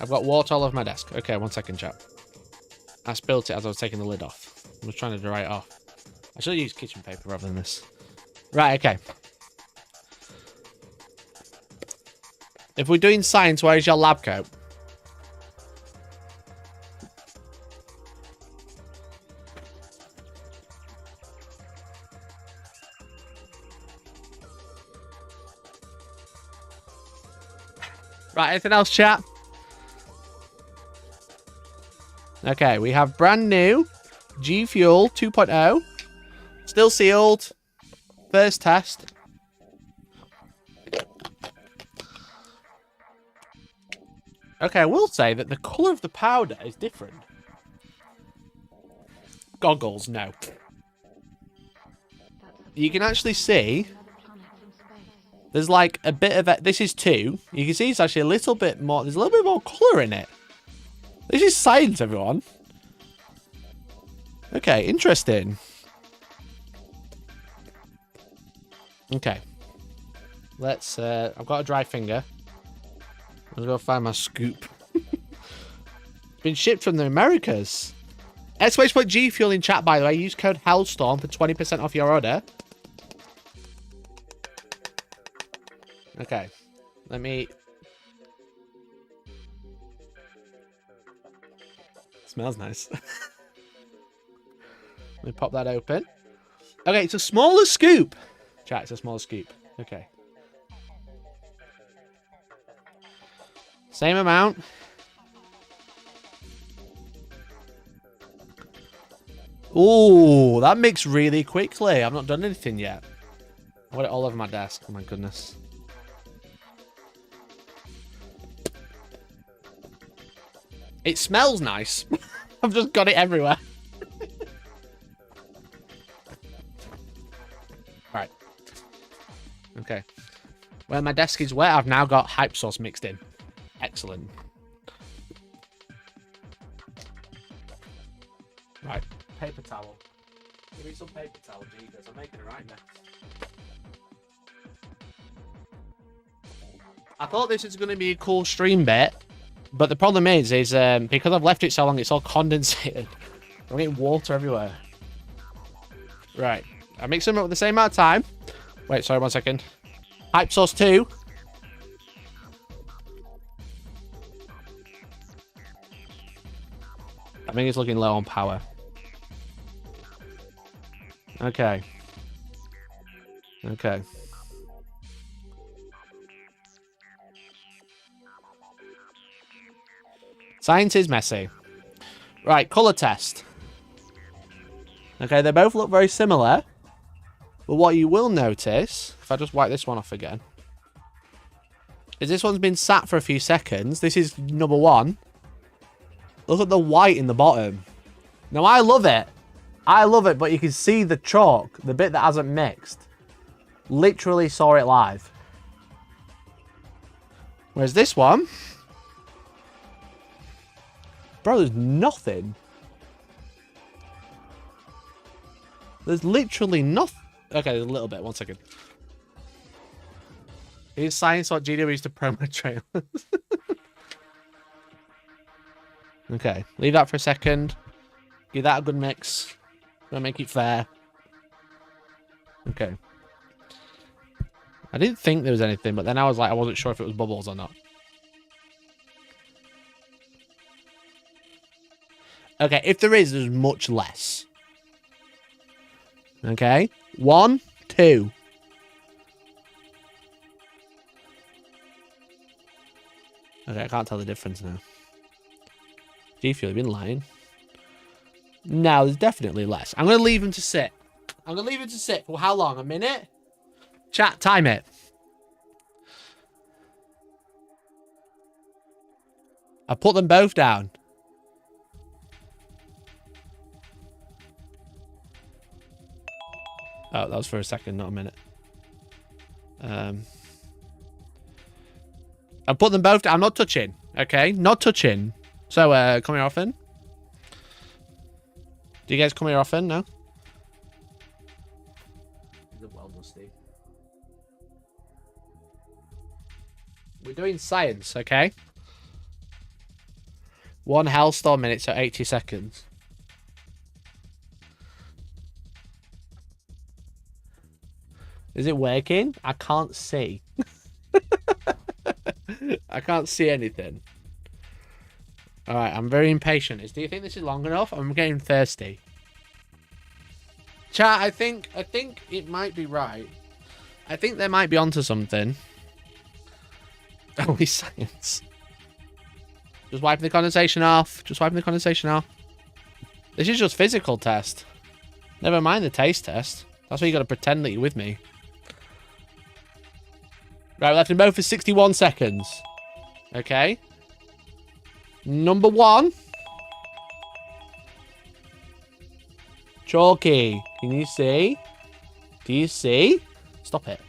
I've got water all over my desk. Okay, 1 second, chat. I spilled it as I was taking the lid off. I was trying to dry it off. I should have used kitchen paper rather than this. Right, okay. If we're doing science, where's your lab coat? Right, anything else, chat? Okay, we have brand new G Fuel 2.0. Still sealed. First test. Okay, I will say that the colour of the powder is different. Goggles, no. You can actually see there's like a bit of it. This is 2. You can see it's actually a little bit more. There's a little bit more colour in it. This is science, everyone. Okay, interesting. Okay. Let's, I've got a dry finger. Let's go find my scoop. It's been shipped from the Americas. !G Fuel in chat, by the way. Use code Hellstorm for 20% off your order. Okay. Let me... Smells nice. Let me pop that open. Okay, it's a smaller scoop. Chat, it's a smaller scoop. Okay. Same amount. Ooh, that mixed really quickly. I've not done anything yet. I got it all over my desk. Oh my goodness. It smells nice. I've just got it everywhere. Right. Okay. Where my desk is wet, I've now got hype sauce mixed in. Excellent. Right. Paper towel. Give me some paper towel, Jesus. I'm making it right now. I thought this was going to be a cool stream bit, but the problem is because I've left it so long, it's all condensated. I'm getting water everywhere. Right. I mix them up at the same amount of time. Wait, sorry, 1 second. Hype sauce 2. I think it's looking low on power. Okay. Okay. Science is messy. Right, colour test. Okay, they both look very similar. But what you will notice, if I just wipe this one off again, is this one's been sat for a few seconds. This is number 1. Look at the white in the bottom. Now, I love it. I love it, but you can see the chalk, the bit that hasn't mixed. Literally saw it live. Whereas this one... Bro, there's nothing. There's literally nothing. Okay, there's a little bit. 1 second. Is science what GW used to promo trailers? Okay, leave that for a second. Give that a good mix. Gonna make it fair. Okay. I didn't think there was anything, but then I was like, I wasn't sure if it was bubbles or not. Okay, if there is, there's much less. Okay. 1, 2. Okay, I can't tell the difference now. G Fuel, you've been lying. No, there's definitely less. I'm going to leave them to sit. I'm going to leave it to sit for how long? A minute? Chat, time it. I put them both down. Oh, that was for a second, not a minute. I put them both down. I'm not touching. Okay? Not touching. So, come here often? Do you guys come here often? No? Well done, Steve. We're doing science, okay? 1 Hellstorm minute, so 80 seconds. Is it working? I can't see. I can't see anything. Alright, I'm very impatient. Do you think this is long enough? I'm getting thirsty. Chat, I think it might be right. I think they might be onto something. Only science. Just wiping the condensation off. Just wiping the condensation off. This is just physical test. Never mind the taste test. That's why you got to pretend that you're with me. Right, we left them both for 61 seconds. Okay. Number 1. Chalky. Can you see? Do you see? Stop it.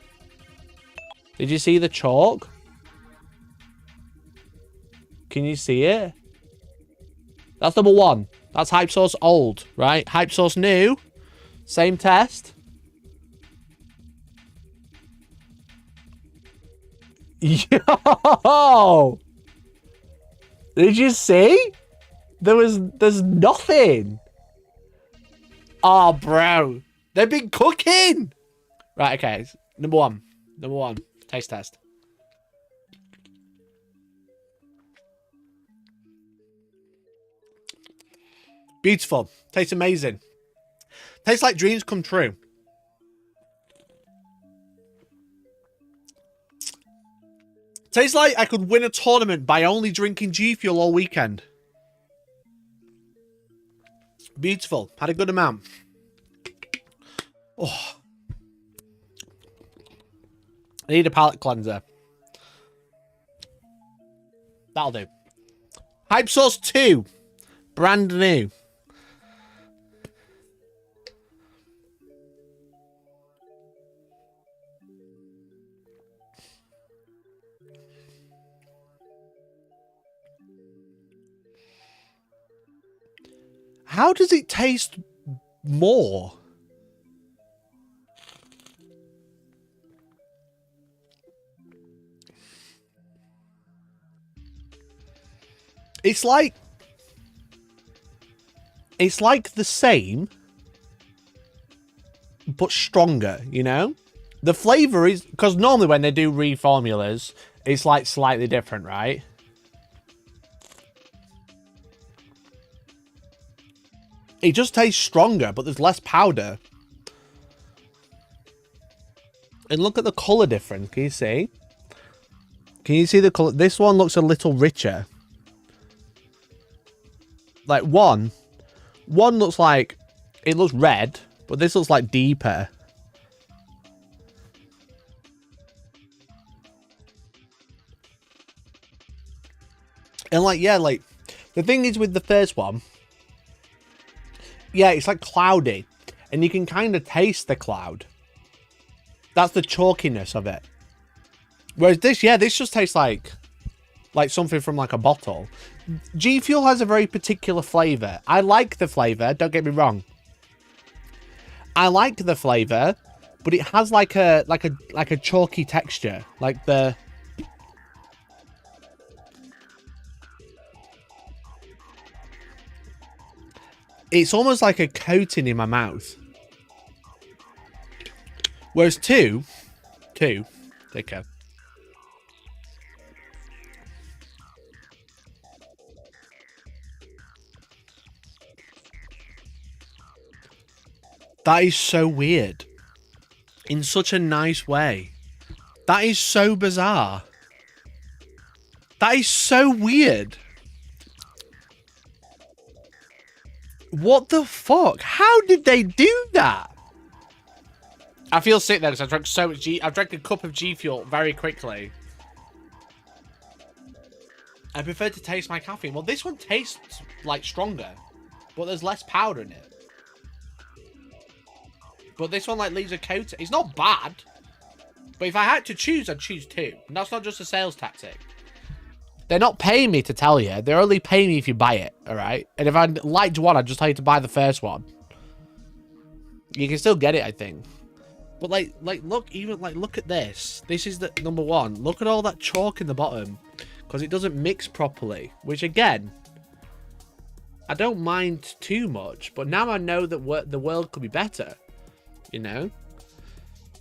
Did you see the chalk? Can you see it? That's number 1. That's hype source old, right? Hype source new. Same test. Yo! Did you see? There's nothing. Oh, bro. They've been cooking. Right, okay. Number 1. Number 1. Taste test. Beautiful. Tastes amazing. Tastes like dreams come true. Tastes like I could win a tournament by only drinking G Fuel all weekend. Beautiful. Had a good amount. Oh. I need a palate cleanser. That'll do. Hype Sauce 2. Brand new. How does it taste more? It's like the same, but stronger, you know? The flavor is, because normally when they do reformulas, it's like slightly different, right? It just tastes stronger, but there's less powder. And look at the color difference. Can you see? Can you see the color? This one looks a little richer. Like one looks like, it looks red, but this looks like deeper. And like, yeah, like, the thing is with the first one, yeah, it's like cloudy, and you can kind of taste the cloud. That's the chalkiness of it. Whereas this, yeah, this just tastes like something from like a bottle. G Fuel has a very particular flavor. I like the flavor, don't get me wrong. I like the flavor, but it has like a chalky texture, like the it's almost like a coating in my mouth. Whereas two, take care. That is so weird. In such a nice way. That is so bizarre. That is so weird. What the fuck? How did they do that? I feel sick though because I drank so much I've drank a cup of G Fuel very quickly. I prefer to taste my caffeine. Well, this one tastes like stronger, but there's less powder in it. But this one like leaves a coat. It's not bad, but if I had to choose, I'd choose two. And that's not just a sales tactic. They're not paying me to tell you. They're only paying me if you buy it, all right? And if I liked one, I'd just tell you to buy the first one. You can still get it, I think. But like look, even like look at this. This is the number one. Look at all that chalk in the bottom, because it doesn't mix properly. Which again, I don't mind too much. But now I know that the world could be better. You know.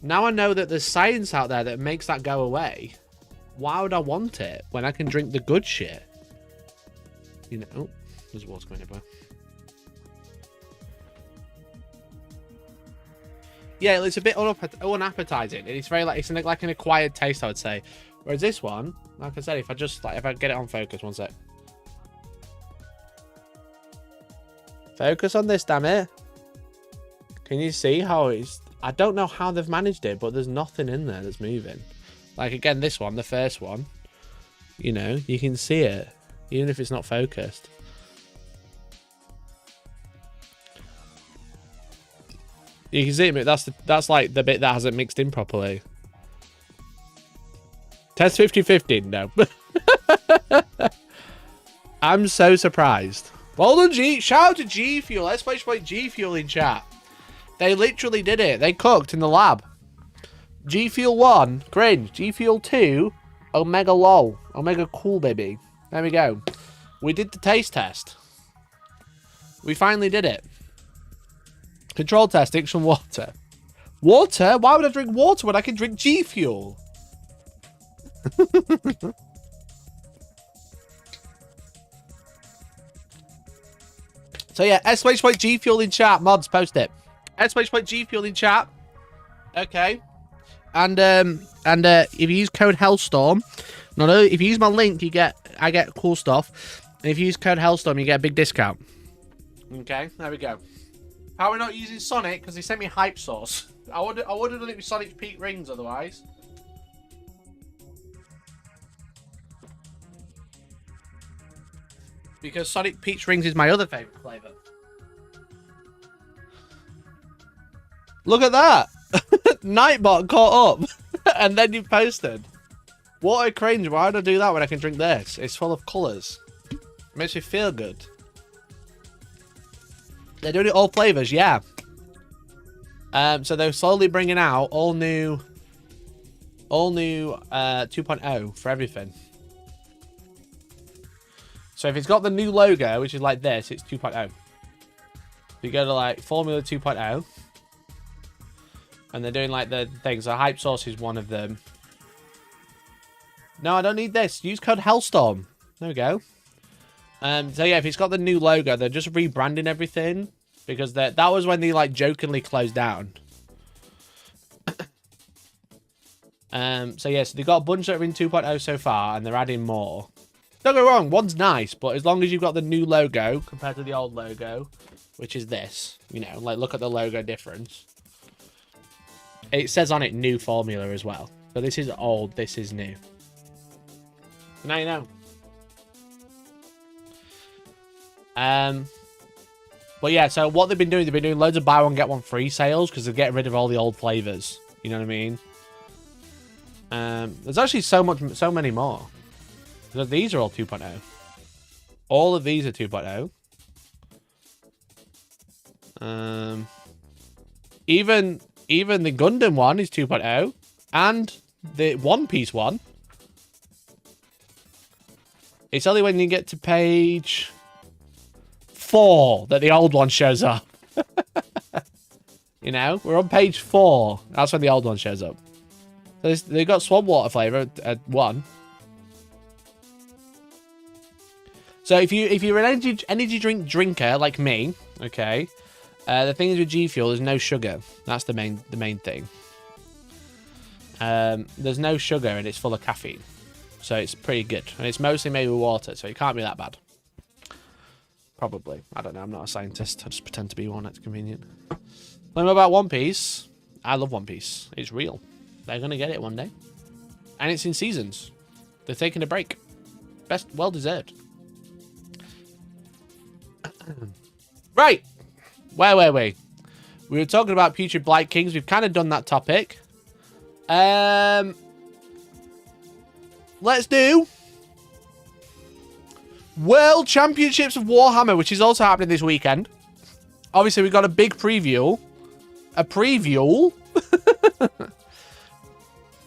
Now I know that there's science out there that makes that go away. Why would I want it when I can drink the good shit? You know. Oh, there's water going everywhere. Yeah, it's a bit unappetizing. It's very like, it's like an acquired taste, I would say. Whereas this one, like I said, if I get it on focus, one sec. Focus on this, damn it. Can you see how it's... I don't know how they've managed it, but there's nothing in there that's moving. Like, again, this one, the first one, you know, you can see it, even if it's not focused. You can see it, that's like the bit that hasn't mixed in properly. Test 50-50, no. I'm so surprised. Well done, G. Shout out to G Fuel. Let's play G Fuel in chat. They literally did it. They cooked in the lab. G Fuel 1, cringe. G Fuel 2, Omega lol. Omega cool, baby. There we go. We did the taste test. We finally did it. Control test, drink some water. Water? Why would I drink water when I can drink G Fuel? So yeah, /G Fuel in chat. Mods, post it. /G Fuel in chat. Okay. And if you use code Hellstorm, not only if you use my link, I get cool stuff. And if you use code Hellstorm, you get a big discount. Okay, there we go. How are we not using Sonic? Because he sent me hype sauce. I would have done it with Sonic's Peak Rings otherwise. Because Sonic Peach Rings is my other favourite flavour. Look at that! Nightbot caught up. And then you posted. What a cringe. Why would I do that when I can drink this? It's full of colours. It makes me feel good. They're doing it all flavours, yeah. So they're slowly bringing out all new 2.0 for everything. So if it's got the new logo, which is like this, it's 2.0. You go to like Formula 2.0. And they're doing like the things. So Hype Sauce is one of them. No, I don't need this. Use code Hellstorm. There we go. So yeah, if it's got the new logo, they're just rebranding everything. Because that was when they like jokingly closed down. So yeah, so they've got a bunch that are in 2.0 so far, and they're adding more. Don't get me wrong, one's nice, but as long as you've got the new logo compared to the old logo, which is this, you know, like look at the logo difference. It says on it new formula as well. So this is old, this is new. So now you know. But yeah, so what they've been doing loads of buy one get one free sales because they're getting rid of all the old flavors. You know what I mean? There's actually so many more. So these are all 2.0. All of these are 2.0. Even the Gundam one is 2.0, and the One Piece one. It's only when you get to page 4 that the old one shows up. You know, we're on page 4. That's when the old one shows up. So they've got Swamp Water flavor at 1. So if you're an energy drink drinker like me, okay, the thing is with G Fuel, there's no sugar. That's the main thing. There's no sugar and it's full of caffeine, so it's pretty good. And it's mostly made with water, so it can't be that bad. Probably. I don't know. I'm not a scientist. I just pretend to be one. It's convenient. Learn about One Piece. I love One Piece. It's real. They're gonna get it one day, and it's in seasons. They're taking a break. Well deserved. Right. Where? We were talking about Putrid Blight Kings. We've kind of done that topic. Let's do World Championships of Warhammer, which is also happening this weekend. Obviously, we've got a big preview. A preview?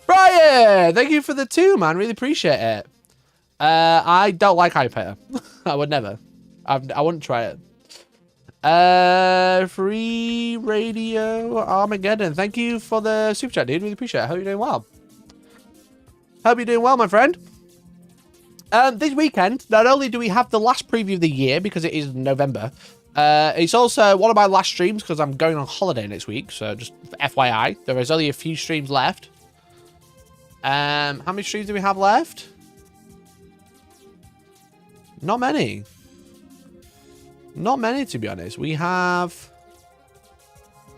Brian! Thank you for the 2, man. Really appreciate it. I don't like Hyper. I would never. I wouldn't try it. Free Radio Armageddon. Thank you for the super chat, dude. Really appreciate it. Hope you're doing well. Hope you're doing well, my friend. This weekend, not only do we have the last preview of the year, because it is November, it's also one of my last streams, because I'm going on holiday next week, so just FYI, there is only a few streams left. How many streams do we have left? Not many. Not many, to be honest. We have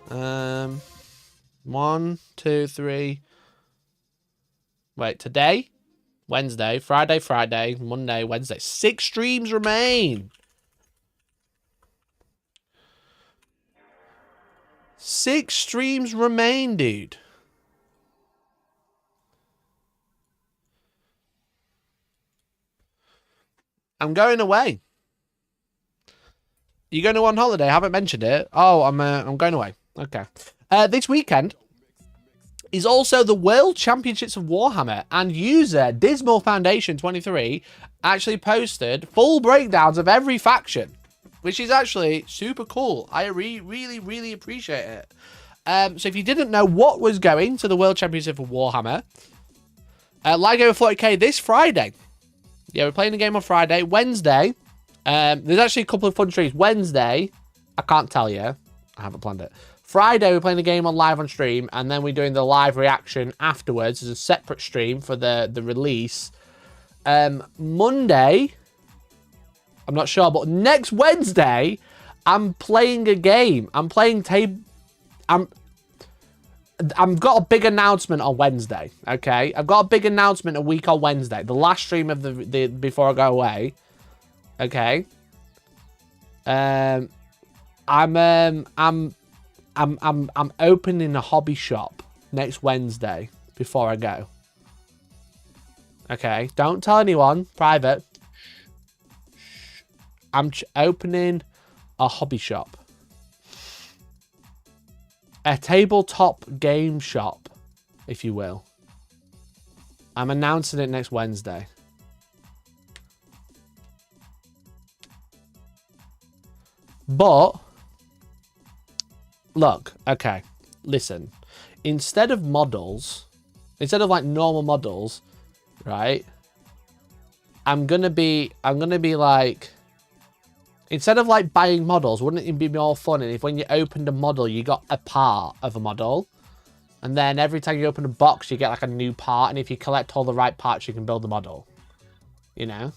1, 2, 3. Wait, today, Wednesday, Friday, Monday, Wednesday. 6 streams remain. 6 streams remain, dude. I'm going away. You going on holiday? I haven't mentioned it. Oh, I'm going away. Okay. This weekend is also the World Championships of Warhammer, and user Dismal Foundation 23 actually posted full breakdowns of every faction, which is actually super cool. I really appreciate it. So if you didn't know what was going to the World Championship of Warhammer, live game of 40k this Friday. Yeah, we're playing the game on Friday. Wednesday, there's actually a couple of fun streams. Wednesday, I can't tell you. I haven't planned it. Friday, we're playing the game live on stream, and then we're doing the live reaction afterwards as a separate stream for the release. Monday, I'm not sure, but next Wednesday, I'm playing a game. I'm playing I've got a big announcement on Wednesday, okay? I've got a big announcement a week on Wednesday. The last stream of the before I go away, okay? I'm opening a hobby shop next Wednesday before I go. Okay, don't tell anyone. Private. I'm opening a hobby shop. A tabletop game shop, if you will. I'm announcing it next Wednesday. But, look, okay, listen. Instead of models, instead of like normal models, right? I'm gonna be like, instead of like buying models, wouldn't it be more fun if when you opened a model, you got a part of a model? And then every time you open a box, you get like a new part. And if you collect all the right parts, you can build the model. You know?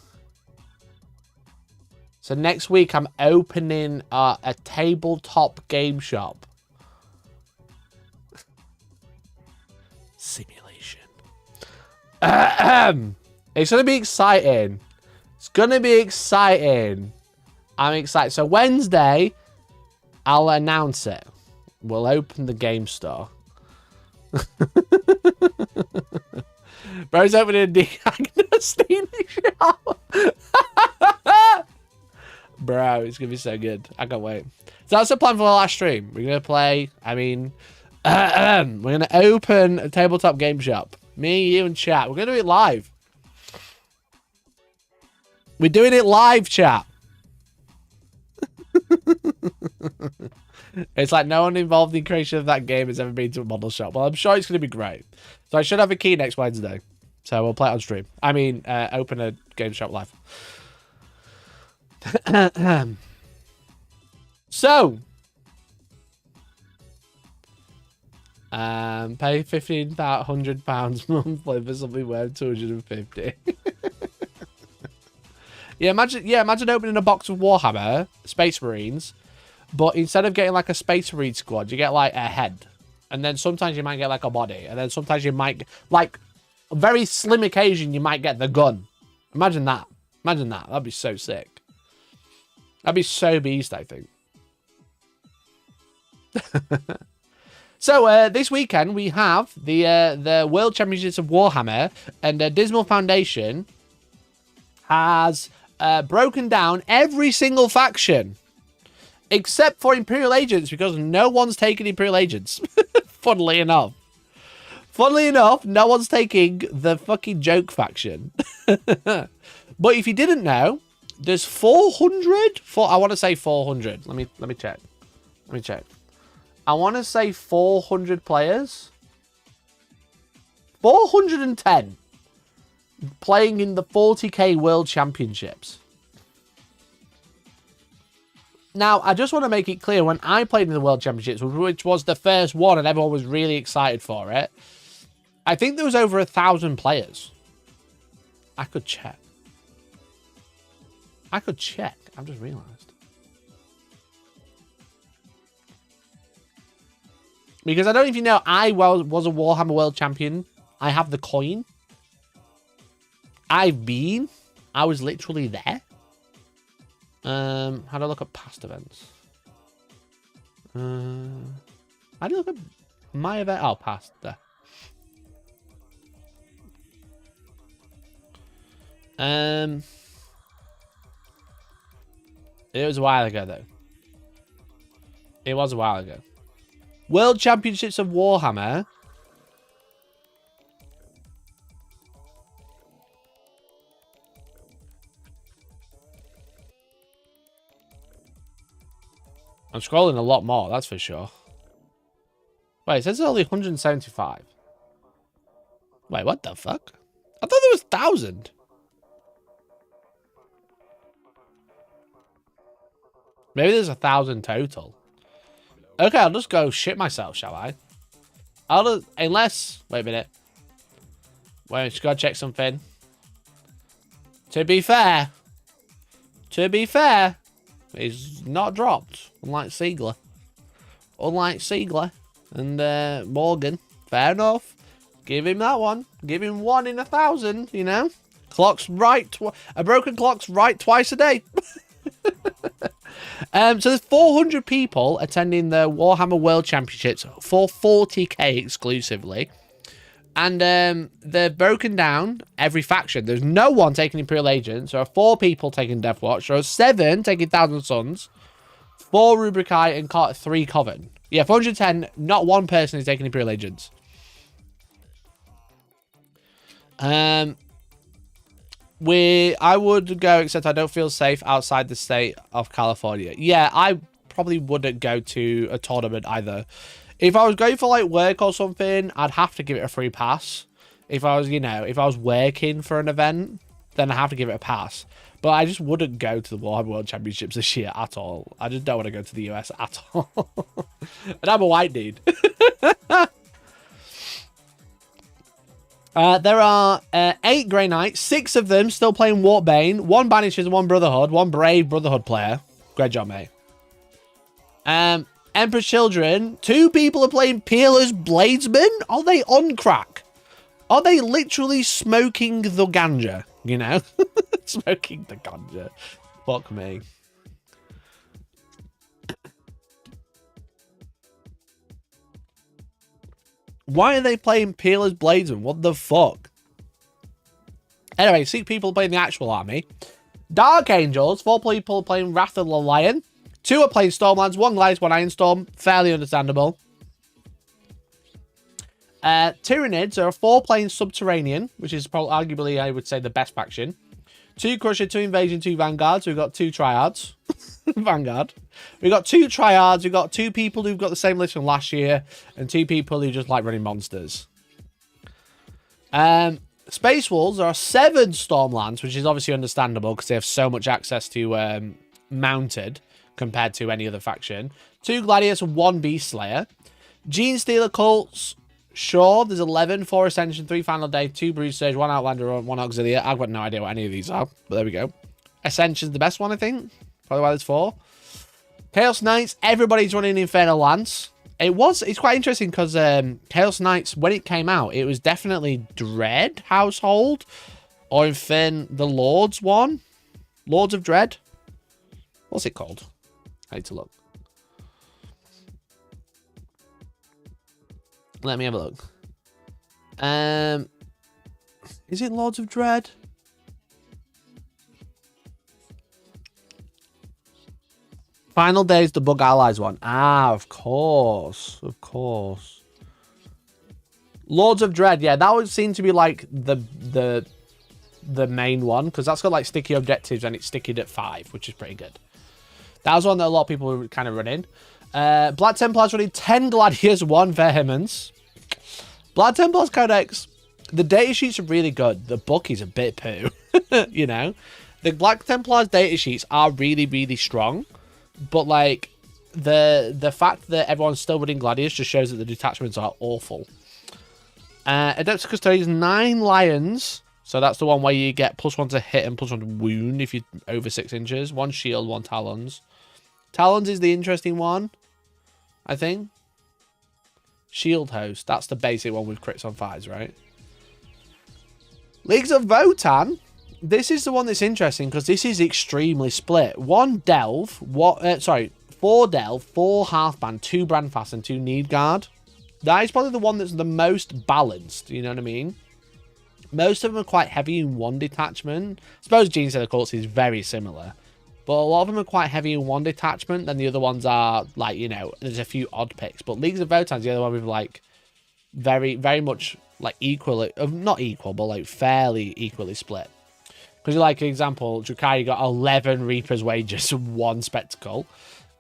So next week, I'm opening a tabletop game shop. Simulation. It's going to be exciting. It's going to be exciting. I'm excited. So Wednesday, I'll announce it. We'll open the game store. Bro's opening a diagnostic shop. Bro, it's going to be so good. I can't wait. So that's the plan for the last stream. We're going to play, we're going to open a tabletop game shop. Me, you, and chat. We're going to do it live. We're doing it live, chat. It's like no one involved in the creation of that game has ever been to a model shop. Well, I'm sure it's going to be great. So I should have a key next Wednesday. So we'll play it on stream. Open a game shop live. So, pay £1,500 monthly for something worth $250. Imagine opening a box of Warhammer Space Marines, but instead of getting like a Space Marine squad, you get like a head, and then sometimes you might get like a body, and then sometimes you might like a very slim occasion you might get the gun. Imagine that. Imagine that. That'd be so sick. That'd be so beast, I think. So this weekend we have the World Championships of Warhammer, and Dismal Foundation has broken down every single faction except for Imperial Agents, because no one's taking Imperial Agents. Funnily enough, no one's taking the fucking joke faction. But if you didn't know, there's 400. I want to say 400. Let me check. I want to say 400 players. 410 playing in the 40k World Championships. Now, I just want to make it clear, when I played in the World Championships, which was the first one and everyone was really excited for it, I think there was over 1,000 players. I could check. I've just realised. Because I don't know if you know, I was a Warhammer World Champion. I have the coin. I was literally there. How do I look at past events? How do I look at my event? Oh, past there. It was a while ago, though. It was a while ago. World Championships of Warhammer. I'm scrolling a lot more, that's for sure. Wait, it says only 175. Wait, what the fuck? I thought there was 1,000. Maybe there's 1,000 total. Okay, I'll just go shit myself, shall I? Unless... Wait a minute. Wait, just gotta check something. To be fair... is not dropped, unlike Siegler. And Morgan. Fair enough. Give him that one. Give him 1 in 1,000, you know? Clock's right. A broken clock's right twice a day. So there's 400 people attending the Warhammer World Championships for 40k exclusively. And they're broken down every faction. There's no one taking Imperial Agents. There are 4 people taking Deathwatch. There are 7 taking Thousand Suns. 4 Rubricae and 3 Coven. Yeah, 410, not one person is taking Imperial Agents. I would go, except I don't feel safe outside the state of California. Yeah, I probably wouldn't go to a tournament either. If I was going for like work or something, I'd have to give it a free pass. If I was, you know, if I was working for an event, then I have to give it a pass. But I just wouldn't go to the Warhammer World Championships this year at all. I just don't want to go to the US at all. And I'm a white dude. There are 8 Grey Knights, 6 of them still playing Wartbane, 1 Banishers and 1 Brotherhood, 1 brave Brotherhood player. Great job, mate. Emperor's Children, 2 people are playing Peerless Bladesmen. Are they on crack? Are they literally smoking the ganja? You know? Smoking the ganja. Fuck me. Why are they playing Peerless Bladesmen? What the fuck? Anyway, 6 people playing the actual army. Dark Angels, 4 people playing Wrath of the Lion. 2 are playing Stormlands, 1 Gladys, 1 Ironstorm. Fairly understandable. Tyranids, there are 4 playing Subterranean, which is probably arguably, I would say, the best faction. 2 Crusher, 2 Invasion, 2 Vanguard. So we've got 2 Triads. Vanguard. We've got 2 Triads. We've got 2 people who've got the same list from last year. And 2 people who just like running monsters. Space Wolves, there are 7 Stormlands, which is obviously understandable because they have so much access to mounted compared to any other faction. 2 Gladiators and 1 Beast Slayer. Gene Stealer Cults. Sure, there's 11, 4 Ascension, 3 Final Day, 2 Brood Surge, 1 Outlander, 1 Auxilia. I've got no idea what any of these are, but there we go. Ascension's the best one, I think. Probably why there's 4. Chaos Knights, everybody's running Infernal Lance. It's quite interesting because Chaos Knights, when it came out, it was definitely Dread Household or the Lords one. Lords of Dread. What's it called? I need to look. Let me have a look. Is it Lords of Dread? Final Days, the Bug Allies one. Ah, of course. Of course. Lords of Dread, yeah, that would seem to be like the main one, because that's got like sticky objectives and it's stickied at 5, which is pretty good. That was one that a lot of people were kind of running. Black Templars running 10 Gladiators, 1 Vehemence. Black Templars Codex, the data sheets are really good. The book is a bit poo, you know. The Black Templars data sheets are really, really strong. But, like, the fact that everyone's still running Gladiators just shows that the detachments are awful. Adeptus Custodians, 9 Lions. So that's the one where you get +1 to hit and +1 to wound if you're over 6 inches. 1 Shield, 1 Talons. Talons is the interesting one, I think. Shield Host, that's the basic one with crits on 5s, right? Leagues of Votann. This is the one that's interesting because this is extremely split. 1 Delve, 4 Delve, 4 Hearthband, 2 Brandfast, and 2 Need Guard. That is probably the one that's the most balanced, you know what I mean? Most of them are quite heavy in 1 detachment. I suppose Gene Stealer Cults is very similar. But a lot of them are quite heavy in 1 detachment, then the other ones are, like, you know, there's a few odd picks. But Leagues of Votann's the other one with, like, very, very much, like, equally, not equal, but, like, fairly equally split. Because, like, for example, drukhari got 11 Reaper's Wages, 1 Spectacle.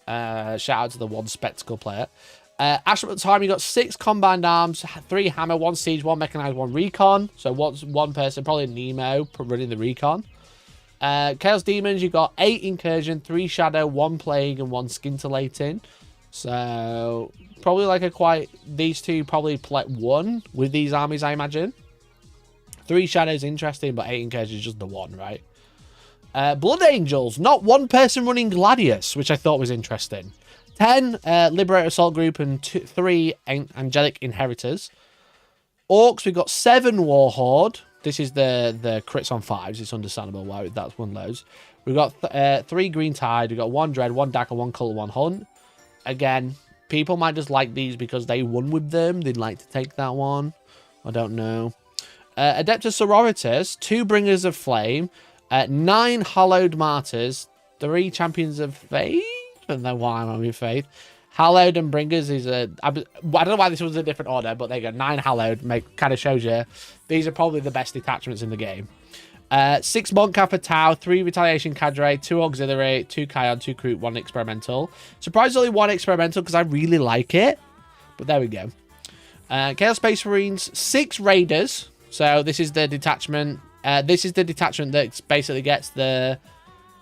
Shout out to the 1 Spectacle player. Ashramut's Army got 6 Combined Arms, 3 Hammer, 1 Siege, 1 Mechanized, 1 Recon. So one person, probably Nemo, running the Recon. Chaos Demons, you got 8 Incursion, 3 Shadow, 1 Plague, and 1 Scintillating. So, probably like these two probably play 1 with these armies, I imagine. 3 Shadows interesting, but 8 Incursion is just the 1, right? Blood Angels, not one person running Gladius, which I thought was interesting. 10 Liberator Assault Group and 3 Angelic Inheritors. Orks, we've got 7 War Horde. This is the crits on 5s. It's understandable why that's one of those. We've got 3 Green Tide. We've got 1 Dread, 1 Dagger, 1 Cult, 1 Hunt. Again, people might just like these because they won with them. They'd like to take that one. I don't know. Adeptus Sororitas, 2 Bringers of Flame, 9 Hallowed Martyrs, 3 Champions of Faith. I don't know why I'm with Faith. Hallowed and Bringers is a... I don't know why this was a different order, but there you go. 9 Hallowed kind of shows you. These are probably the best detachments in the game. 6 Monk Kappa Tau, 3 Retaliation Cadre, 2 Auxiliary, 2 Kion, 2 Crew, 1 Experimental. Surprisingly, 1 Experimental because I really like it. But there we go. Chaos Space Marines, 6 Raiders. So this is the detachment. This is the detachment that basically gets the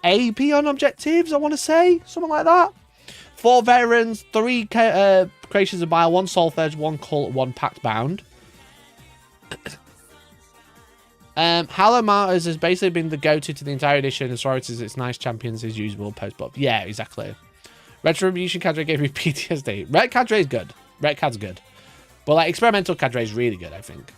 AP on objectives, I want to say. Something like that. 4 Veterans, 3 Creations of Bile, 1 Soul Third, 1 Cult, 1 Pact Bound. Hallowed Martyrs has basically been the go-to the entire edition. And Sororitas, its nice champions as usual. Post-buff. Yeah, exactly. Retribution Cadre gave me PTSD. Red Cadre is good. Red Cad's good. But like Experimental Cadre is really good, I think.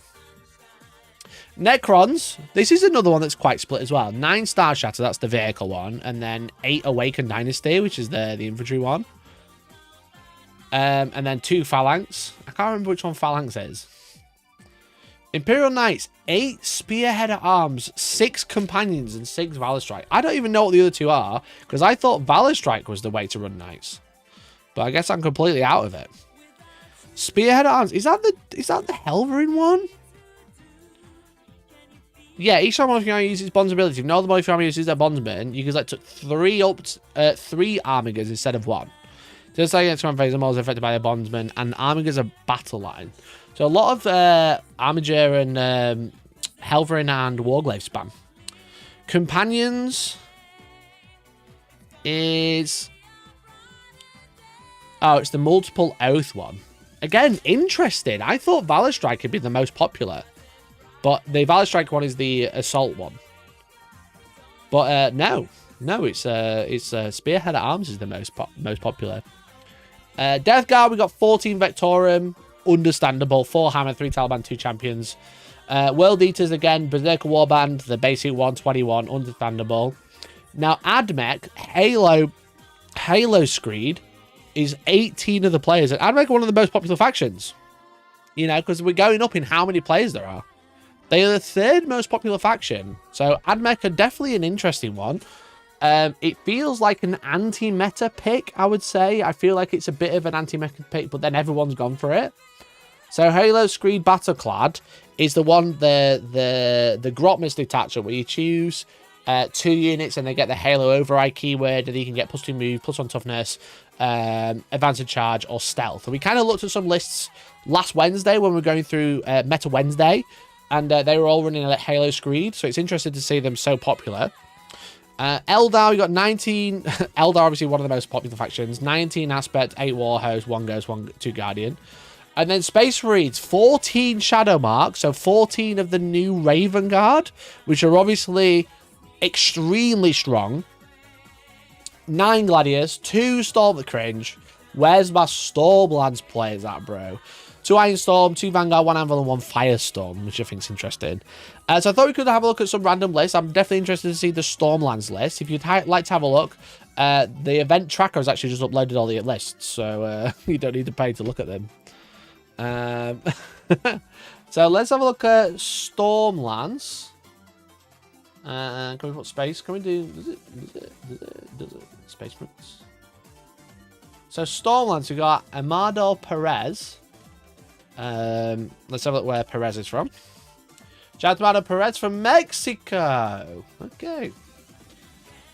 Necrons. This is another one that's quite split as well. 9 Star Shatter, that's the vehicle one. And then 8 Awakened Dynasty, which is the infantry one. And then 2 Phalanx. I can't remember which one Phalanx is. Imperial Knights. 8 Spearhead at Arms, 6 Companions, and 6 Valor Strike. I don't even know what the other 2 are, because I thought Valor Strike was the way to run Knights. But I guess I'm completely out of it. Spearhead at Arms. Is that the Helverin one? Yeah, each time one of you uses Bond's ability, if no other modifier uses their bondsman, you can select 3 Armigers instead of 1. Just like next one phase, the models affected by a bondsman, and Armigers are battle line. So a lot of Armiger and Helverin and Warglaive spam. Companions is... Oh, it's the multiple oath one. Again, interesting. I thought Valor Strike would be the most popular. But the Valor Strike one is the assault one. But no, it's Spearhead at Arms is the most popular. Death Guard, we got 14 Vectorum, understandable. 4 Hammer, 3 Taliban, 2 Champions. World Eaters again, Berserker Warband, the basic 121, understandable. Now Admech, Halo Screed is 18 of the players, and Admech are one of the most popular factions. You know, because we're going up in how many players there are. They are the 3rd most popular faction. So Admech are definitely an interesting one. It feels like an anti-meta pick, I would say. I feel like it's a bit of an anti-meta pick, but then everyone's gone for it. So Halo Screed Battleclad is the one, the Grotmas Detacher, where you choose 2 units and they get the Halo Override keyword, and you can get +2 move, +1 toughness, advanced charge, or stealth. And we kind of looked at some lists last Wednesday when we were going through Meta Wednesday, and they were all running like Halo Screed, so it's interesting to see them so popular. Eldar, we got 19. Eldar, obviously one of the most popular factions. 19 Aspect, 8 Warhost, 1 Ghost, 2 Guardian. And then Space Marines, 14 Shadow Mark, so 14 of the new Raven Guard, which are obviously extremely strong. 9 Gladius, 2 Storm the Cringe. Where's my Stormlands players at, bro? 2 Iron Storm, 2 Vanguard, 1 Anvil, and 1 Firestorm, which I think is interesting. So I thought we could have a look at some random lists. I'm definitely interested to see the Stormlands list. If you'd like to have a look, the event tracker has actually just uploaded all the lists, so you don't need to pay to look at them. So let's have a look at Stormlands. Can we put space? Can we do... Does it? Space Marines. So Stormlands, we got Amado Perez. Let's have a look where Perez is from. Shout out to Perez from Mexico. Okay.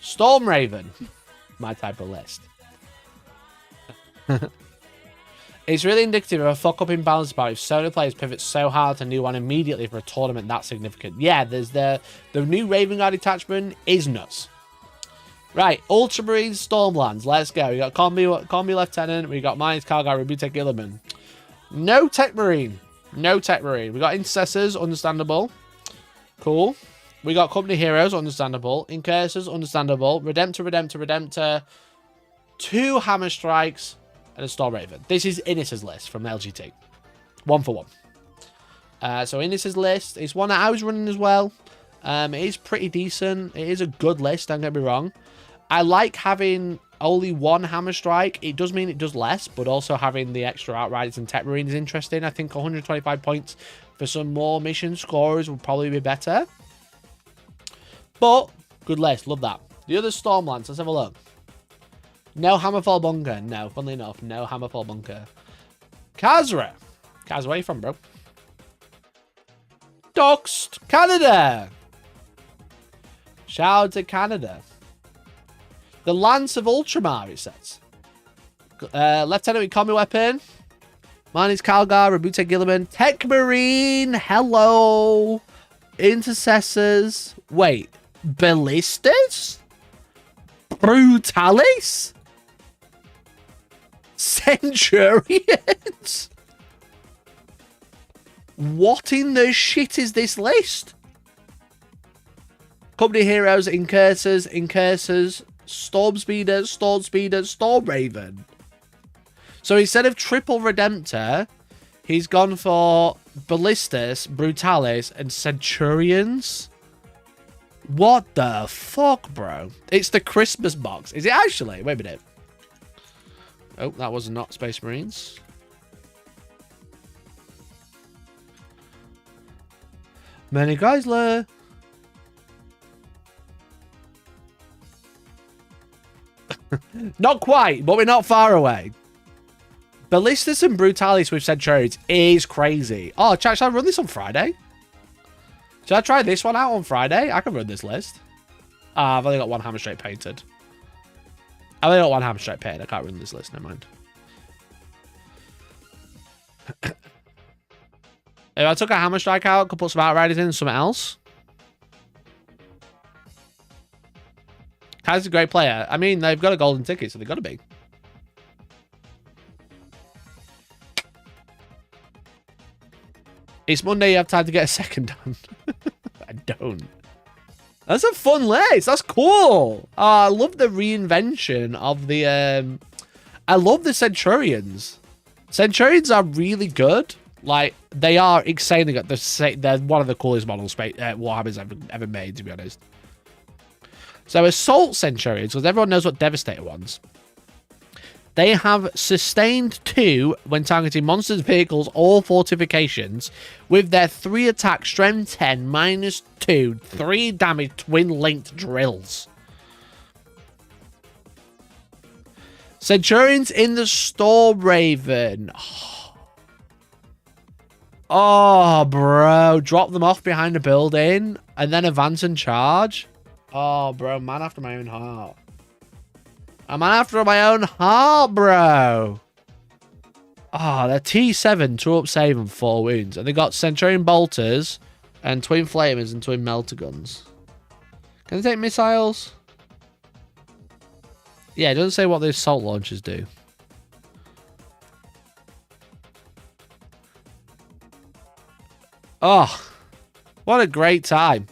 Storm Raven. My type of list. It's really indicative of a fuck-up imbalance about if so many players pivot so hard to new one immediately for a tournament that significant. Yeah, there's the new Raven Guard detachment is nuts. Right, Ultramarines, Stormlands. Let's go. We got Combi Lieutenant. We got Mines, Kargar, Rebutek, Gilliman. No Tech Marine. No Tech Marine. We got Intercessors, understandable. Cool. We got company heroes, understandable. Incursors, understandable. Redemptor. 2 hammer strikes and a storm raven. This is Innis's list from LGT. 1 for 1. So Innis's list is one that I was running as well. It is pretty decent. It is a good list, don't get me wrong. I like having only 1 hammer strike. It does mean it does less, but also having the extra outriders and tech marine is interesting. I think 125 points for some more mission scorers would probably be better. But, good list. Love that. The other Stormlance, let's have a look. No Hammerfall Bunker. No, funnily enough, no Hammerfall Bunker. Kazra. Kaz, where you from, bro? Doxed. Canada. Shout out to Canada. The Lance of Ultramar, it says. Lieutenant with Combi Weapon. Mine is Calgar, Rabute Gilliman. Tech Marine. Hello. Intercessors. Wait. Ballistas? Brutalis? Centurions? What in the shit is this list? Company heroes, Incursors, Storm Speeders, Storm Raven. So instead of triple Redemptor, he's gone for Ballistas, Brutalis, and Centurions. What the fuck, bro? It's the Christmas box. Is it actually? Wait a minute. Oh, that was not Space Marines. Many Geisler. Not quite, but we're not far away. Ballistas and Brutalis with Centurions is crazy. Oh, chat, shall I run this on Friday? Should I try this one out on Friday? I can run this list. I've only got 1 hammer straight painted. I've only got 1 hammer straight painted. I can't run this list. Never mind. If I took a hammer strike out, could put some outriders in and something else. Kai's a great player. I mean, they've got a golden ticket, so they've got to be. It's Monday, you have time to get a second done. I don't. That's a fun list. That's cool. Oh, I love the reinvention of the... I love the Centurions. Centurions are really good. Like, they are insanely good. They're one of the coolest models Warhammer's ever made, to be honest. So Assault Centurions, because everyone knows what Devastator wants. They have sustained 2 when targeting monsters, vehicles, or fortifications with their 3 attack, strength 10, -2, 3 damage, twin-linked drills. Centurions in the Storm Raven. Oh, bro. Drop them off behind a building and then advance and charge. Oh, bro. Man after my own heart. I'm after my own heart, bro. Oh, they're T7, 2 up save and 4 wounds. And they got Centurion Bolters and Twin Flamers and Twin Melter Guns. Can they take missiles? Yeah, it doesn't say what the assault launchers do. Oh, what a great time.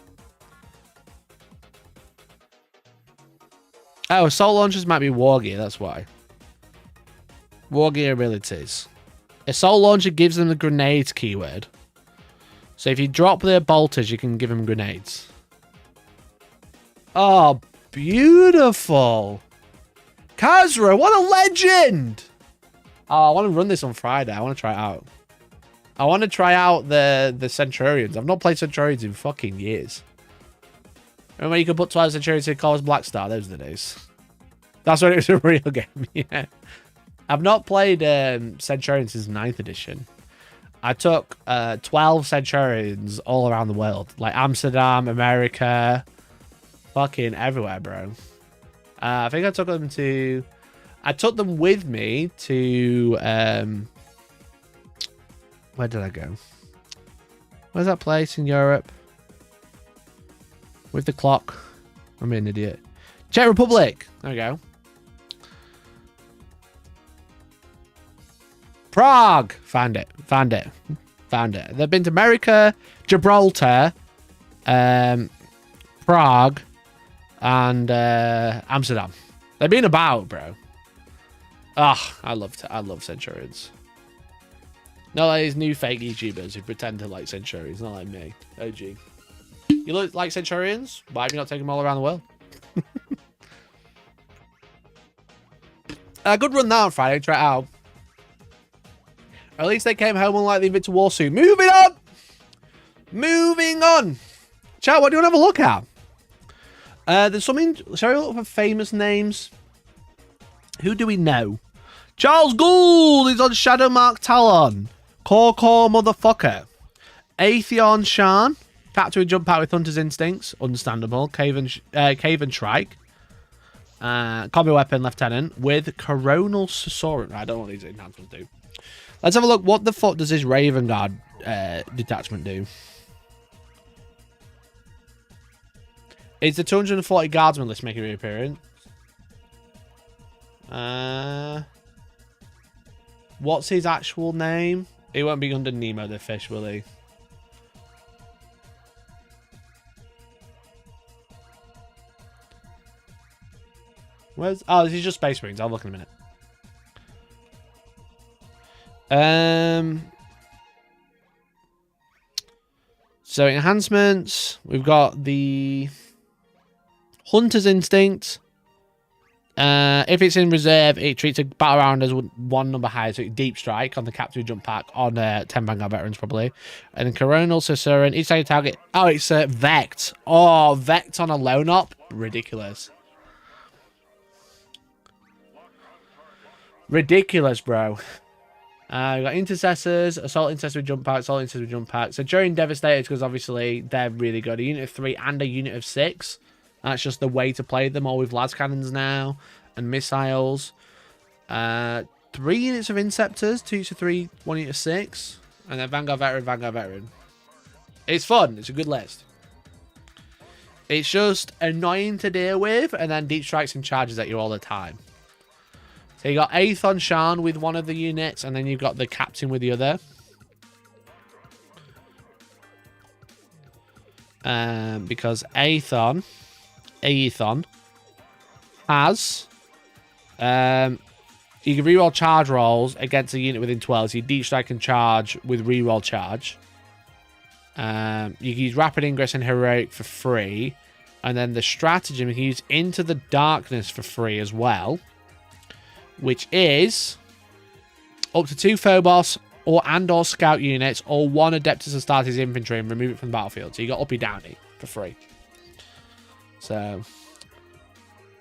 Oh, assault launchers might be war gear, that's why. War gear abilities. Assault launcher gives them the grenades keyword. So if you drop their bolters, you can give them grenades. Oh, beautiful. Kazra, what a legend! Oh, I want to run this on Friday. I want to try it out. I want to try out the Centurions. I've not played Centurions in fucking years. Remember when you could put 12 Centurions in Cause Black Star? Those are the days. That's when it was a real game, yeah. I've not played Centurions since 9th edition. I took 12 Centurions all around the world. Like Amsterdam, America, fucking everywhere, bro. I think I took them to... I took them with me to... where did I go? Where's that place in Europe? With the clock. I'm an idiot. Czech Republic. There we go. Prague. Found it. Found it. Found it. They've been to America, Gibraltar, Prague, and Amsterdam. They've been about, bro. Ah, I love Centurions. Not like these new fake YouTubers who pretend to like Centurions, not like me. OG. You look like Centurions? Why have you not taken them all around the world? A good run now on Friday, try it out. Or at least they came home unlike the Invicta War suit. Moving on! Moving on! Chat, what do you want to have a look at? There's something... Shall we look for famous names? Who do we know? Charles Gould is on Shadowmark Talon. Core motherfucker. Atheon Shan. Capture a jump out with Hunter's Instincts. Understandable. Cave and Shrike. Combi Weapon Lieutenant with Coronal Susurrant. I don't know what these enhancements do. Let's have a look. What the fuck does this Raven Guard detachment do? Is the 240 Guardsman list making a reappearance? What's his actual name? He won't be under Nemo the fish, will he? Where's... Oh, this is just Space Marines. I'll look in a minute. So enhancements. We've got the Hunter's Instinct. If it's in reserve, it treats a battle round as one number higher, so deep strike on the capture jump pack on 10 Vanguard veterans probably. And then Coronal Susurrant. Each time you target... Oh, it's Vect. Oh, Vect on a lone op? Ridiculous. Ridiculous, bro. We've got Intercessors, Assault Intercessor with Jump Pack, Assault Intercessor with Jump Pack. So during Devastators, because obviously they're really good. A unit of 3 and a unit of 6. That's just the way to play them, all with las cannons now. And missiles. 3 units of Inceptors, 2 to 3, 1 unit of 6. And then Vanguard Veteran. It's fun. It's a good list. It's just annoying to deal with, and then deep strikes and charges at you all the time. So you got Athon Shan with one of the units, and then you've got the captain with the other. Because Athon has you can reroll charge rolls against a unit within 12. So you deep strike and charge with reroll charge. You can use rapid ingress and heroic for free, and then the stratagem you can use Into the Darkness for free as well. Which is up to 2 Phobos or scout units or 1 Adeptus Astartes infantry and remove it from the battlefield. So you got Uppy Downy for free. So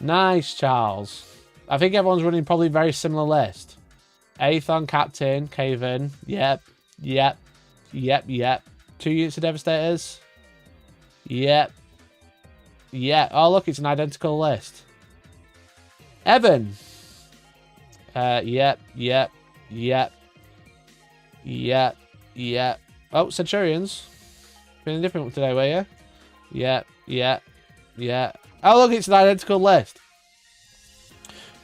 nice, Charles. I think everyone's running probably a very similar list. Athon, Captain, Caven. Yep. 2 units of Devastators. Yep. Oh, look, it's an identical list. Evan. Yep. Oh, Centurions. Feeling different today, were you? Yeah. Oh, look, it's an identical list.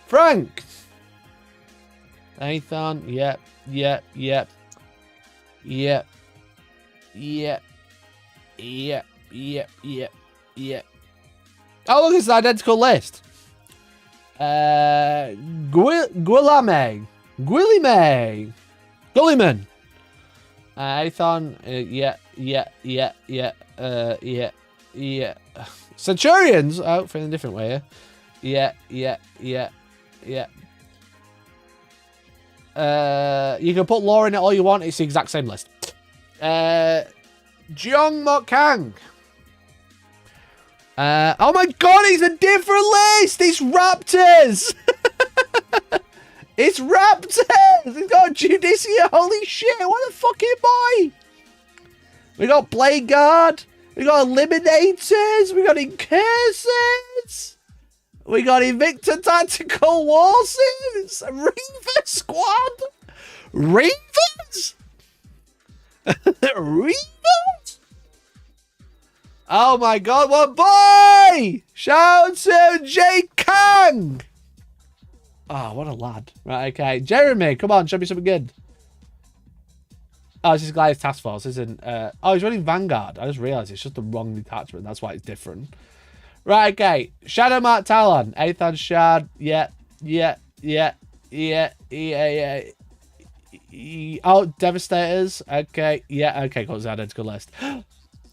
Frank. Athon. Yep. Oh, look, it's an identical list. Gulliman. Athon. Yeah. Centurions. Oh, feeling a different way here. Yeah. You can put lore in it all you want. It's the exact same list. Jiong Mok Kang. Oh my god, it's a different list! It's Raptors! It's Raptors! It's got Judicia, holy shit, what a fucking boy! We got Blade Guard, we got Eliminators, we got Incursors, we got Invicta Tactical Warsims, Reaver Squad! Reavers? Reavers? Oh my god, what boy! Shout out to Jay Kang! Oh, what a lad. Right, okay. Jeremy, come on, show me something good. Oh, this is Goliath Task Force, isn't oh, he's running Vanguard. I just realised it's just the wrong detachment. That's why it's different. Right, okay. Shadow Mark Talon. Aethon Shard. Yeah. Oh, Devastators. Okay. Yeah, okay. Got his identical list.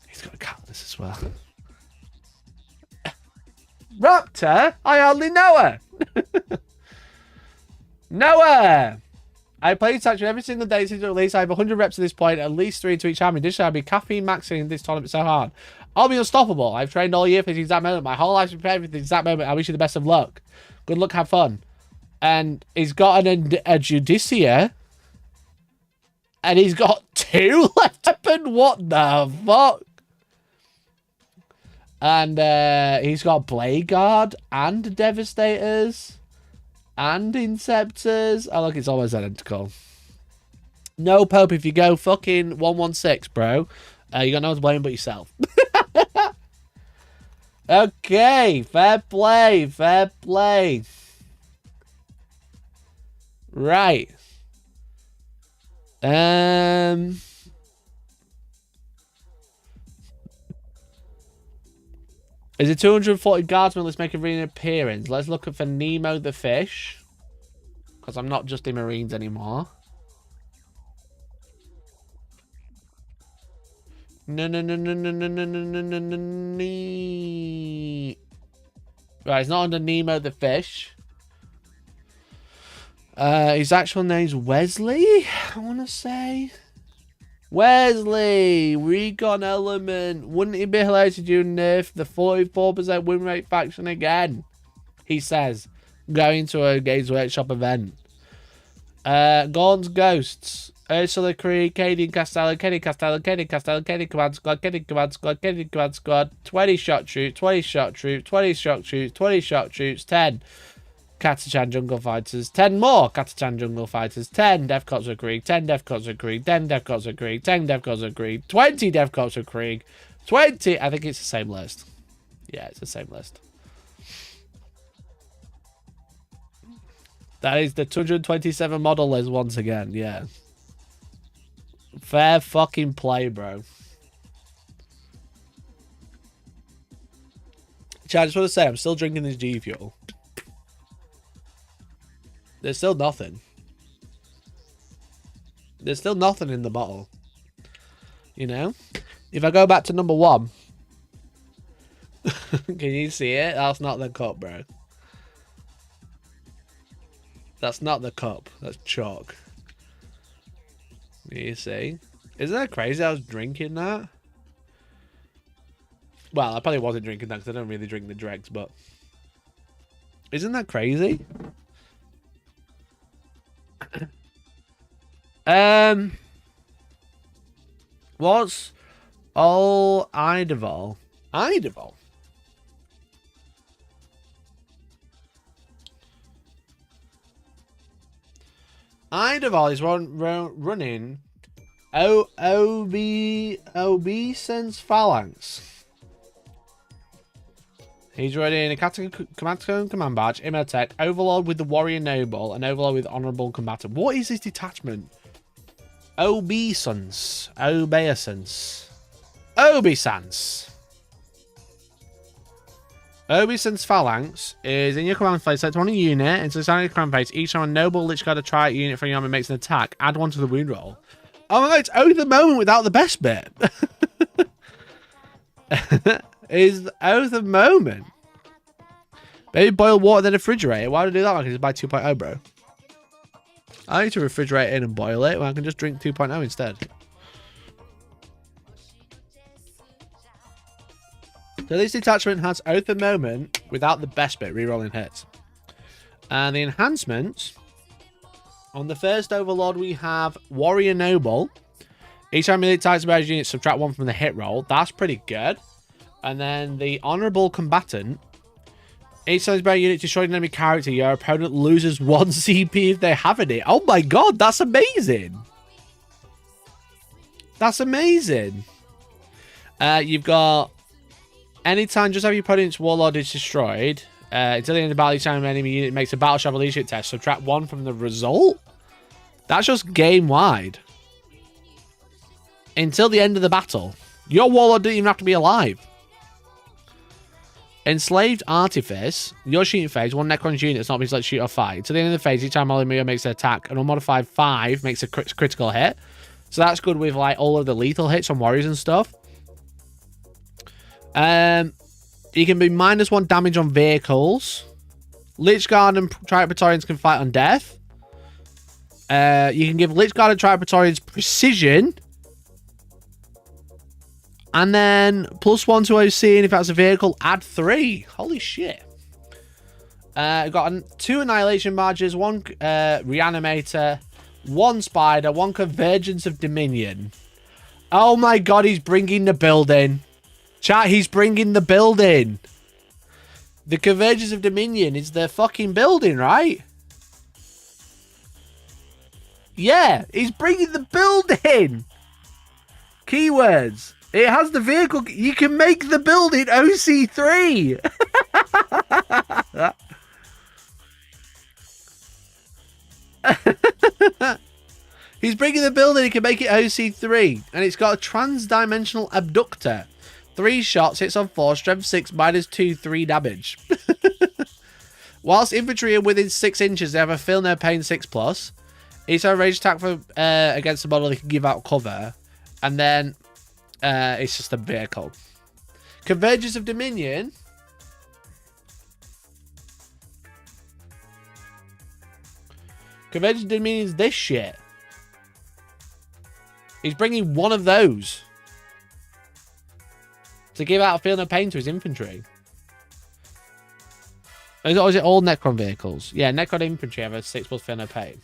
He's got a Catalyst as well. Raptor? I hardly know her. Noah! I play touch every single day since release. I have 100 reps at this point, at least 3 to each arm. In addition, I'll be caffeine maxing this tournament so hard. I'll be unstoppable. I've trained all year for this exact moment. My whole life's prepared for this exact moment. I wish you the best of luck. Good luck, have fun. And he's got a Judicia. And he's got 2 left weapon. What the fuck? And he's got Blade Guard and Devastators and Inceptors. Oh, look, it's almost identical. No Pope, if you go fucking 116, bro, you got no one to blame but yourself. Okay, fair play, fair play. Right. Is it 240 guardsmen? Let's make a arena appearance. Let's look for Nemo the fish. Because I'm not just in Marines anymore. No. Right, it's not under Nemo the fish. His actual name's Wesley, I want to say. Wesley, recon element. Wouldn't it be hilarious if you nerf the 44% win rate faction again? He says, going to a Games Workshop event. Gaunt's Ghosts. Ursula Creed, Katie Castello, Kenny Command Squad, Kenny Command Squad, 20 shot troops, 20 shot troops, 20 shot troops, 20 shot troops, 10 Katachan Jungle Fighters, 10 more Katachan Jungle Fighters, 10 Death Cops of Krieg, 10 Death Cops of Krieg, 10 Death Cops of Krieg, 10 Death Cops of Krieg, 20 Death Cops of Krieg, 20. I think it's the same list. Yeah, it's the same list. That is the 227 model list once again, yeah. Fair fucking play, bro. Chad, I just want to say, I'm still drinking this G Fuel. There's still nothing. There's still nothing in the bottle. You know? If I go back to number 1. Can you see it? That's not the cup, bro. That's not the cup. That's chalk. You see? Isn't that crazy? I was drinking that. Well, I probably wasn't drinking that because I don't really drink the dregs, but isn't that crazy? What's all Idevol? Idevol? Idevol is running Obeisance Phalanx. He's running a command badge, Imotech, Overlord with the Warrior Noble, and Overlord with Honourable Combatant. What is this detachment? Obeisance. Obeisance. Obeisance. Obeisance Phalanx is in your command phase. Select one unit into the center of your command phase. Each time a Noble Lich Guard Triad unit from your army makes an attack, add 1 to the wound roll. Oh my god, it's Oath of Moment without the best bit. Is Oath of Moment. Maybe boil water then refrigerate it. Why would I do that? I can just buy 2.0, bro. I need to refrigerate it in and boil it. Well, I can just drink 2.0 instead. So this detachment has Oath of Moment without the best bit, rerolling hits. And the enhancements. On the first Overlord, we have Warrior Noble. Each time it attacks a unit, subtract 1 from the hit roll. That's pretty good. And then the Honourable Combatant. Each time a unit destroys an enemy character, your opponent loses 1 CP if they have it. Oh my god, that's amazing. That's amazing. You've got anytime just have your opponent's Warlord is destroyed. Until the end of the battle, each time an enemy unit makes a battle travel leadership test, subtract 1 from the result. That's just game wide. Until the end of the battle. Your Warlord didn't even have to be alive. Enslaved Artifice. Your shooting phase, one Necron's unit that's not been selected to shoot or fight. To the end of the phase, each time Olimio makes an attack, an unmodified 5 makes a critical hit. So that's good with like all of the lethal hits on warriors and stuff. You can be -1 damage on vehicles. Lichguard and Triad Praetorians can fight on death. You can give Lichguard and Triad Praetorians precision. And then +1 to OC, and if that's a vehicle, add 3. Holy shit. Got 2 Annihilation Barges, 1 Reanimator, 1 Spider, 1 Convergence of Dominion. Oh my god, he's bringing the building. Chat, he's bringing the building. The Convergence of Dominion is the fucking building, right? Yeah, he's bringing the building. Keywords. It has the vehicle. You can make the building OC3. He's bringing the building. He can make it OC3. And it's got a trans-dimensional abductor. 3 shots, hits on 4, strength 6, -2, 3 damage. Whilst infantry are within 6 inches, they have a feel no pain 6+. Each time range attack for against the model, they can give out cover. And then it's just a vehicle. Convergence of Dominion. Convergence of Dominion is this shit. He's bringing one of those to give out a feel no pain to his infantry. Or is it all Necron vehicles? Yeah, Necron infantry have a 6+ feel no pain.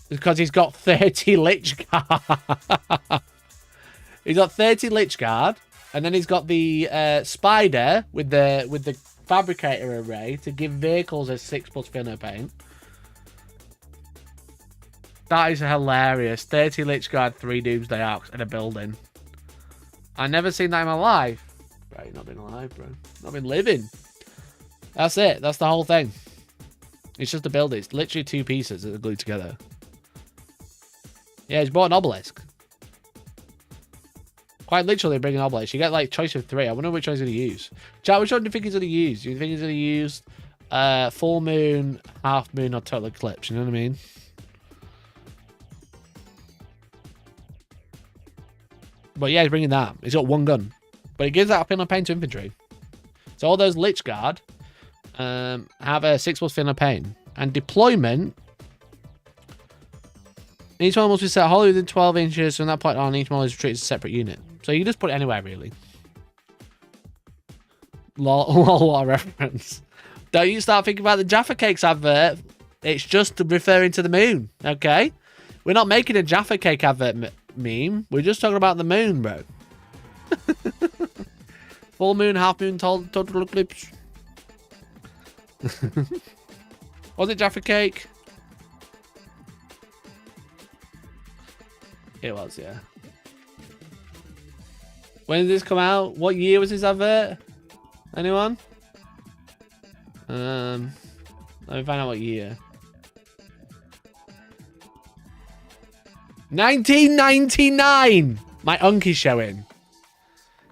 Because he's got 30 Lich Guard. He's got 30 Lich Guard, and then he's got the Spider with the Fabricator array to give vehicles a 6+ feel no pain. That is hilarious. 30 Lich Guard, 3 Doomsday Arcs, and a building. I never seen that in my life. Bro, you've not been alive, bro. Not been living. That's it. That's the whole thing. It's just a building. It's literally 2 pieces that are glued together. Yeah, he's bought an obelisk. Quite literally bring an obelisk. You get like choice of 3. I wonder which one he's going to use. Chat, which one do you think he's going to use? Do you think he's going to use full moon, half moon, or total eclipse? You know what I mean? But yeah, he's bringing that. He's got 1 gun. But it gives that a feel no pain to infantry. So all those Lich Guard have a 6+ feel no pain. And deployment. Each one must be set wholly within 12 inches. From that point on, each model is treated as a separate unit. So you can just put it anywhere, really. Lol, what a reference. Don't you start thinking about the Jaffa Cakes advert. It's just referring to the moon, okay? We're not making a Jaffa Cake advert meme. We're just talking about the moon, bro. Full moon, half moon, total eclipse. Was it Jaffa Cake? It was, yeah. When did this come out? What year was this advert? Anyone? Let me find out what year. 1999! My uncle's showing.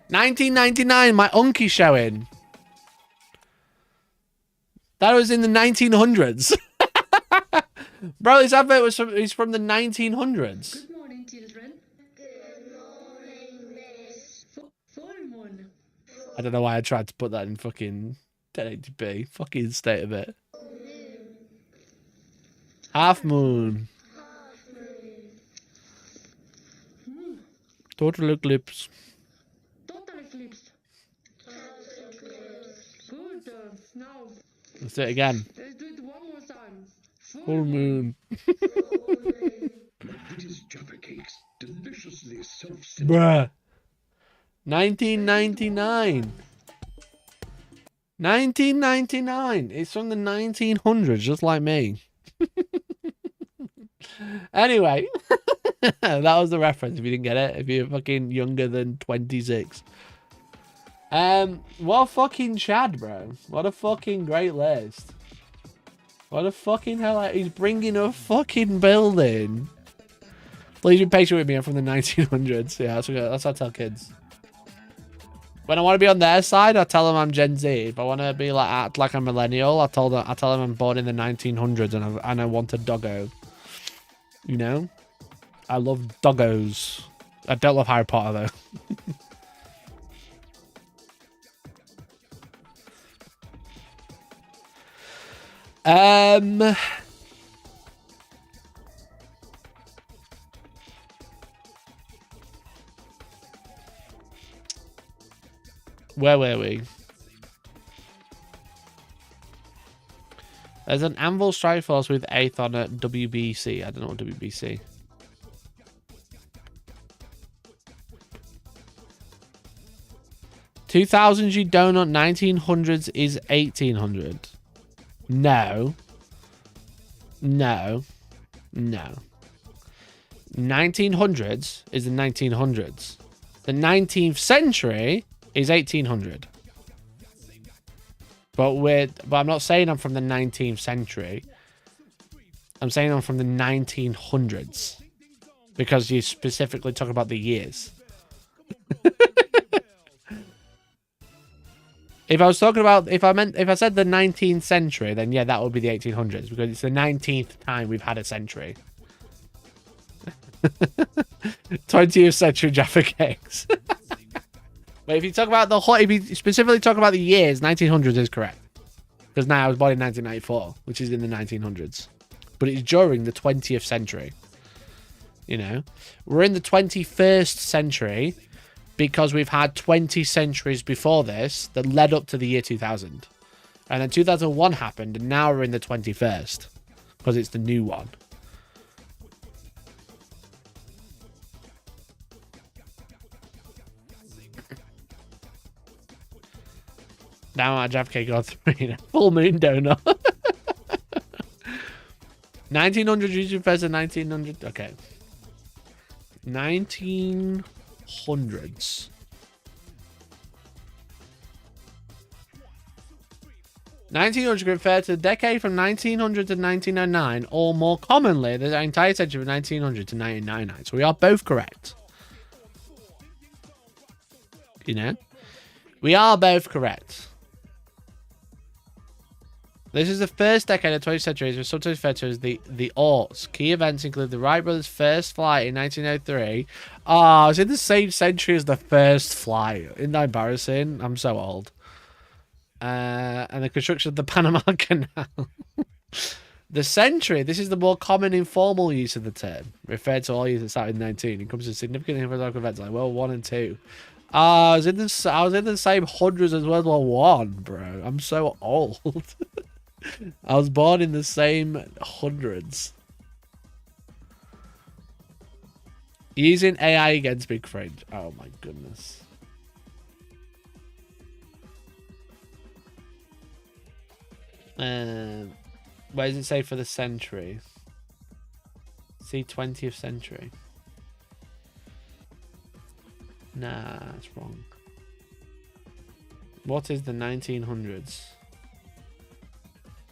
1999, my uncle's showing. That was in the 1900s. Bro, this advert was from the 1900s. Good morning, children. Good morning, Miss. Full moon. I don't know why I tried to put that in fucking 1080p. Fucking state of it. Half moon. Total eclipse. Total eclipse. Good. Now, Let's do it again. let's do it one more time. Full moon. British Jaffa Cakes, deliciously self-centered. Bruh. 1999. 1999. It's from the 1900s, just like me. Anyway, that was the reference if you didn't get it. If you're fucking younger than 26. What a fucking Chad, bro. What a fucking great list. What a fucking hell. He's bringing a fucking building. Please be patient with me. I'm from the 1900s. Yeah, that's what I tell kids. When I want to be on their side, I tell them I'm Gen Z. If I want to be like act like a millennial, I tell them I'm born in the 1900s and I want a doggo. You know, I love doggos. I don't love Harry Potter though. Where were we? There's an Anvil Strike Force with 8th on at WBC. I don't know what WBC. $2,000 you donut, 1900s is 1800. No. No. No. 1900s is the 1900s. The 19th century is 1800. But I'm not saying I'm from the 19th century. I'm saying I'm from the 1900s. Because you specifically talk about the years. If I was talking about, if I said the 19th century, then yeah, that would be the 1800s because it's the 19th time we've had a century. 20th century Jaffa cakes. But if you talk about if you specifically talk about the years, 1900s is correct. Because now I was born in 1994, which is in the 1900s. But it's during the 20th century. You know, we're in the 21st century. Because we've had 20 centuries before this that led up to the year 2000. And then 2001 happened, and now we're in the 21st. Because it's the new one. Now our Jaffa cake got 3. Full moon donut. 1900 usually refers to 1900. Okay. 1900s. 1900 refer to the decade from 1900 to 1909, or more commonly, the entire century from 1900 to 1999. So we are both correct. You know? We are both correct. This is the first decade of the 20th century, which is sometimes referred to as the orks. Key events include the Wright brothers' first flight in 1903. Oh, I was in the same century as the first flight. Isn't that embarrassing? I'm so old. And the construction of the Panama Canal. The century, this is the more common informal use of the term, referred to all years that started in 19. It comes to significant historical events like World War I and II. I was in the same hundreds as World War One, bro. I'm so old. I was born in the same hundreds. Using AI against Big Fringe. Oh my goodness. Where does it say for the century? See 20th century. Nah, that's wrong. What is the 1900s?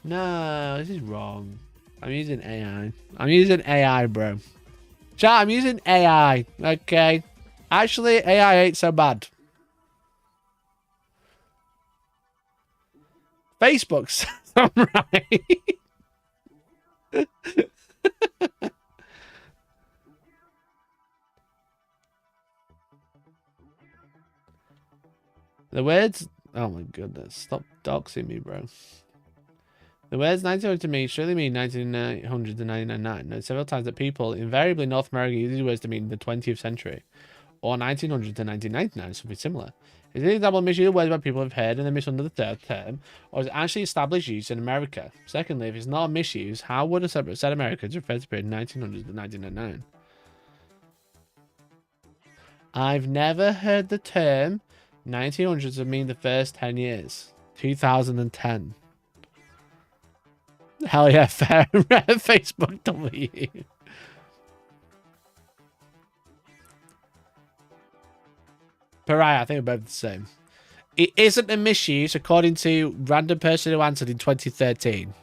No, this is wrong. I'm using AI. I'm using AI, bro. Chat, I'm using AI. Okay. Actually, AI ain't so bad. Facebook's right. The words... Oh my goodness. Stop doxing me, bro. The words 1900 to me surely mean 1900 to 1999. Note several times that people, invariably North America, use these words to mean the 20th century. Or 1900 to 1999, something similar. Is it an example of misuse of words that people have heard and then misunderstood the third term? Or is it actually established use in America? Secondly, if it's not a misuse, how would a separate set Americans refer to the period 1900 to 1999? I've never heard the term 1900s to mean the first 10 years. 2010. Hell yeah, fair. Facebook W. Pariah, I think we're both the same. It isn't a misuse, according to random person who answered in 2013.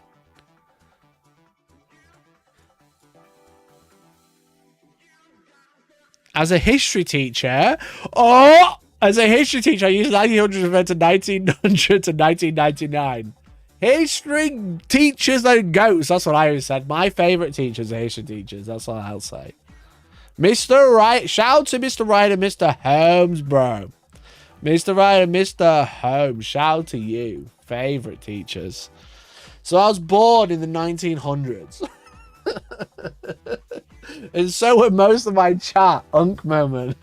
As a history teacher, oh, As a history teacher, I used 1900 to 1900 to 1999. History teachers and goats. That's what I always said. My favourite teachers are history teachers. That's what I'll say. Mr. Wright. Shout out to Mr. Wright and Mr. Holmes, bro. Mr. Wright and Mr. Holmes. Shout out to you. Favourite teachers. So I was born in the 1900s. And so were most of my chat. Unk moment.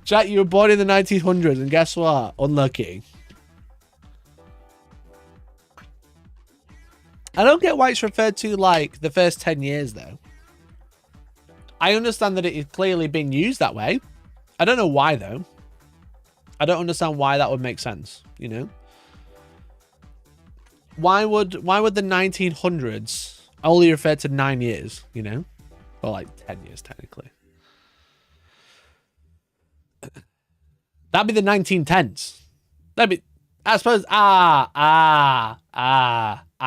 Chat, you were born in the 1900s, and guess what? Unlucky. I don't get why it's referred to like the first 10 years, though. I understand that it is clearly being used that way. I don't know why, though. I don't understand why that would make sense, you know? Why would the 1900s only refer to 9 years, you know? Or like 10 years, technically. That'd be the 1910s. That'd be, I suppose, I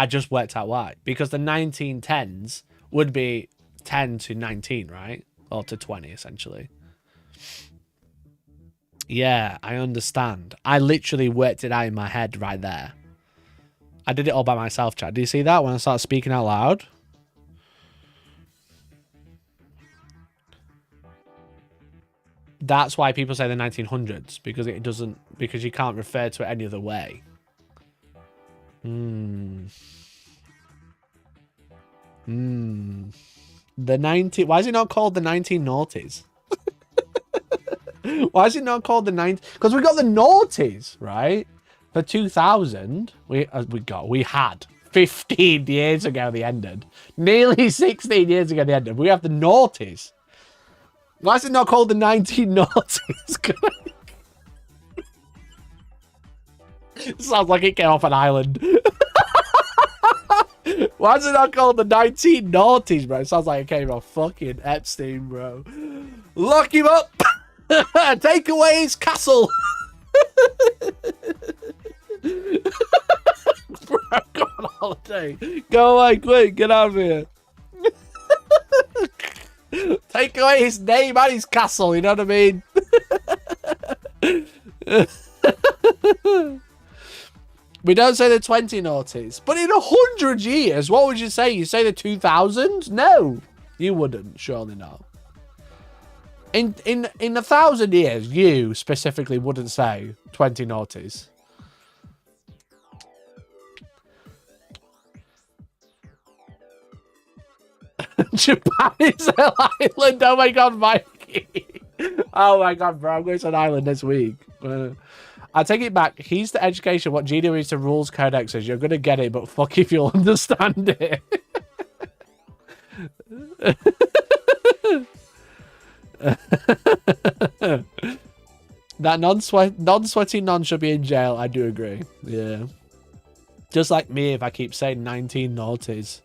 just worked out why. Because the 1910s would be 10 to 19, right? Or to 20, essentially. Yeah, I understand. I literally worked it out in my head right there. I did it all by myself, Chad. Do you see that when I started speaking out loud? That's why people say the 1900s, because it doesn't, because you can't refer to it any other way. Why is it not called the 1990s? Why is it not called the 90s? Because we got the noughties, right? For 2000, we had 15 years ago they ended. Nearly 16 years ago they ended. We have the noughties. Why is it not called the 1990s? It sounds like it came off an island. Why is it not called the 1990s, bro? It sounds like it came off fucking Epstein, bro. Lock him up! Take away his castle! Bro, go on holiday. Go away, quick, get out of here. Take away his name and his castle, you know what I mean? We don't say the 2090s, but in 100 years, what would you say? You say the 2000s? No, you wouldn't. Surely not. In 1,000 years, you specifically wouldn't say 2090s. Japan is an island. Oh my god, Mikey. Oh my god, bro. I'm going to an island this week. I take it back. He's the education. What GW is the rules codex is. You're going to get it, but fuck if you'll understand it. That non-sweaty non should be in jail. I do agree. Yeah. Just like me if I keep saying 19 noughties.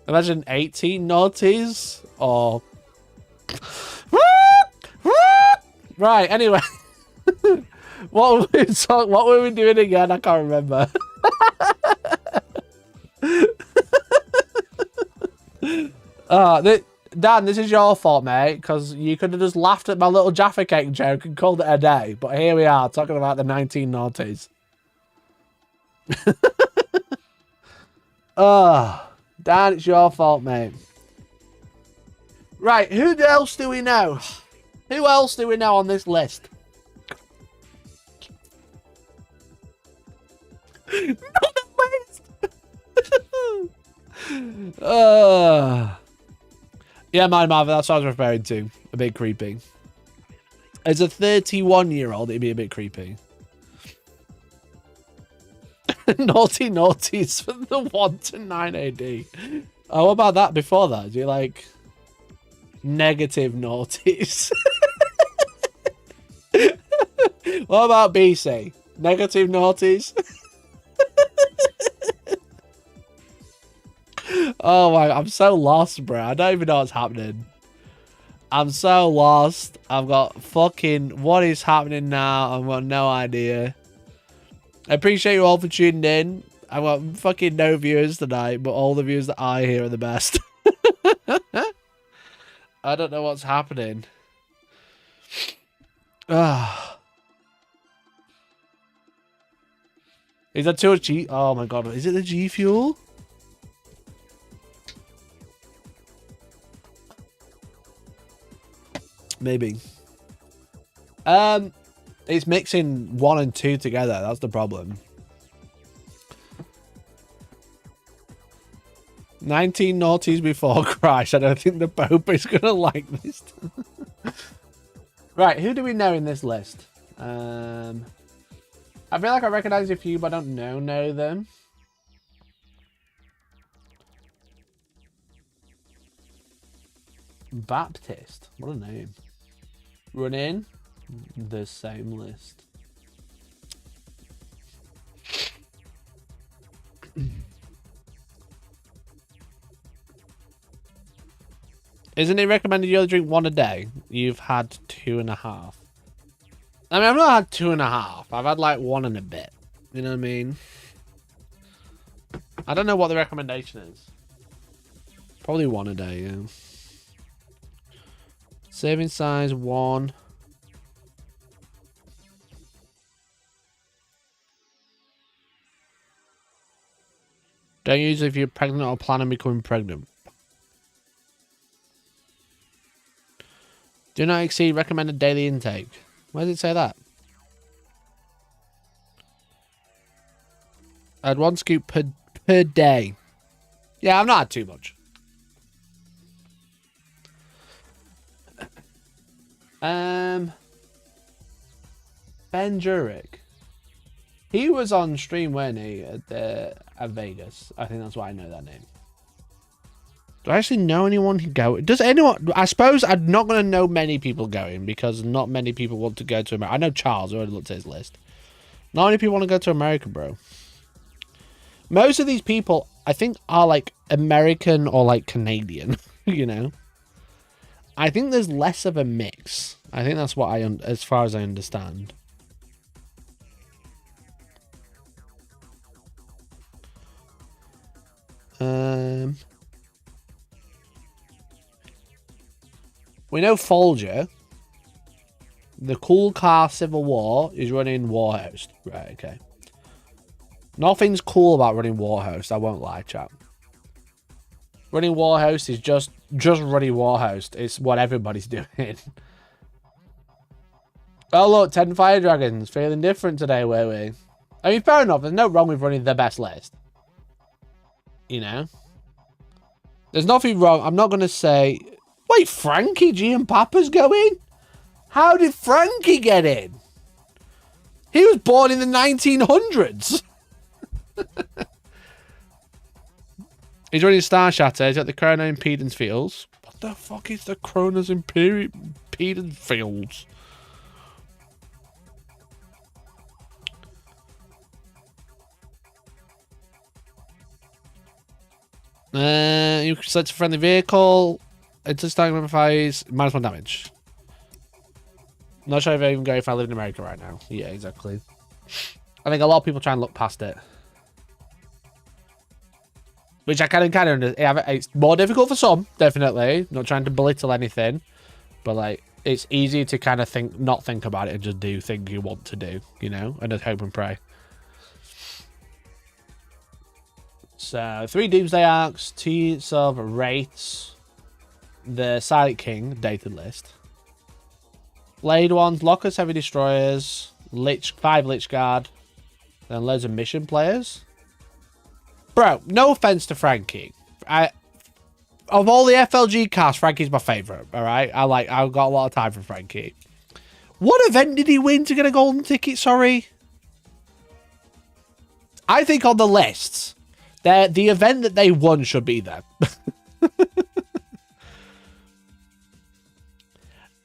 Imagine 18 noughties or... Right, anyway. What were we doing again? I can't remember. Dan, this is your fault, mate, because you could have just laughed at my little Jaffa Cake joke and called it a day. But here we are, talking about the 19 noughties. Dan, it's your fault, mate. Right, who else do we know? Who else do we know on this list? Not the list! Yeah, my Marvin, that's what I was referring to. A bit creepy. As a 31-year-old, it'd be a bit creepy. Naughty naughties from the 1 to 9 AD. Oh, what about that before that? Do you like negative naughties? What about BC? Negative naughties? Oh my, I'm so lost, bro. I don't even know what's happening. I'm so lost. I've got fucking... What is happening now? I've got no idea. I appreciate you all for tuning in. I've got fucking no viewers tonight, but all the views that I hear are the best. I don't know what's happening. Is that too much G? Oh my god, is it the G Fuel? Maybe. It's mixing 1 and 2 together. That's the problem. 19 noughties before Christ. I don't think the Pope is gonna like this. Right, who do we know in this list? I feel like I recognize a few, but I don't know them. Baptist. What a name. Run in the same list. Isn't it recommended you only drink 1 a day? You've had 2.5. I mean, I've not had 2.5. I've had like 1 and a bit. You know what I mean? I don't know what the recommendation is. Probably 1 a day, yeah. Serving size 1. Don't use it if you're pregnant or plan on becoming pregnant. Do not exceed recommended daily intake. Where does it say that? Add 1 scoop per day. Yeah, I've not had too much. Ben Jurek. He was on stream, wasn't he, at Vegas? I think that's why I know that name. Do I actually know anyone who go? Does anyone? I suppose I'm not going to know many people going because not many people want to go to America. I know Charles. I already looked at his list. Not many people want to go to America, bro. Most of these people, I think, are like American or like Canadian. You know. I think there's less of a mix. I think that's what as far as I understand. We know Folger, the cool car Civil War, is running Warhost. Right, okay. Nothing's cool about running Warhost, I won't lie, chat. Running Warhost is just running Warhost. It's what everybody's doing. Oh look, 10 Fire Dragons. Feeling different today, were we? I mean, fair enough. There's no wrong with running the best list. You know? There's nothing wrong. I'm not going to say... Wait, Frankie G and Papa's going? How did Frankie get in? He was born in the 1900s. He's running Star Shatter. He's at the Chrono Impedance Fields. What the fuck is the Chronos Impedance Fields? You select a friendly vehicle. It's starting modifies -1 damage. Not sure if I even go if I live in America right now. Yeah, exactly. I think a lot of people try and look past it. Which I kind of understand. It's more difficult for some, definitely. Not trying to belittle anything. But like, it's easy to kind of not think about it and just do things you want to do, you know? And just hope and pray. So, 3 Doomsday Arcs, 2 sort of Wraiths, the Silent King, dated list. Flayed ones, Lockers, Heavy Destroyers, 5 Lich Guard, then loads of mission players. Bro, no offense to Frankie. Of all the FLG cast, Frankie's my favorite, alright? I've got a lot of time for Frankie. What event did he win to get a golden ticket, sorry? I think on the lists, the event that they won should be there.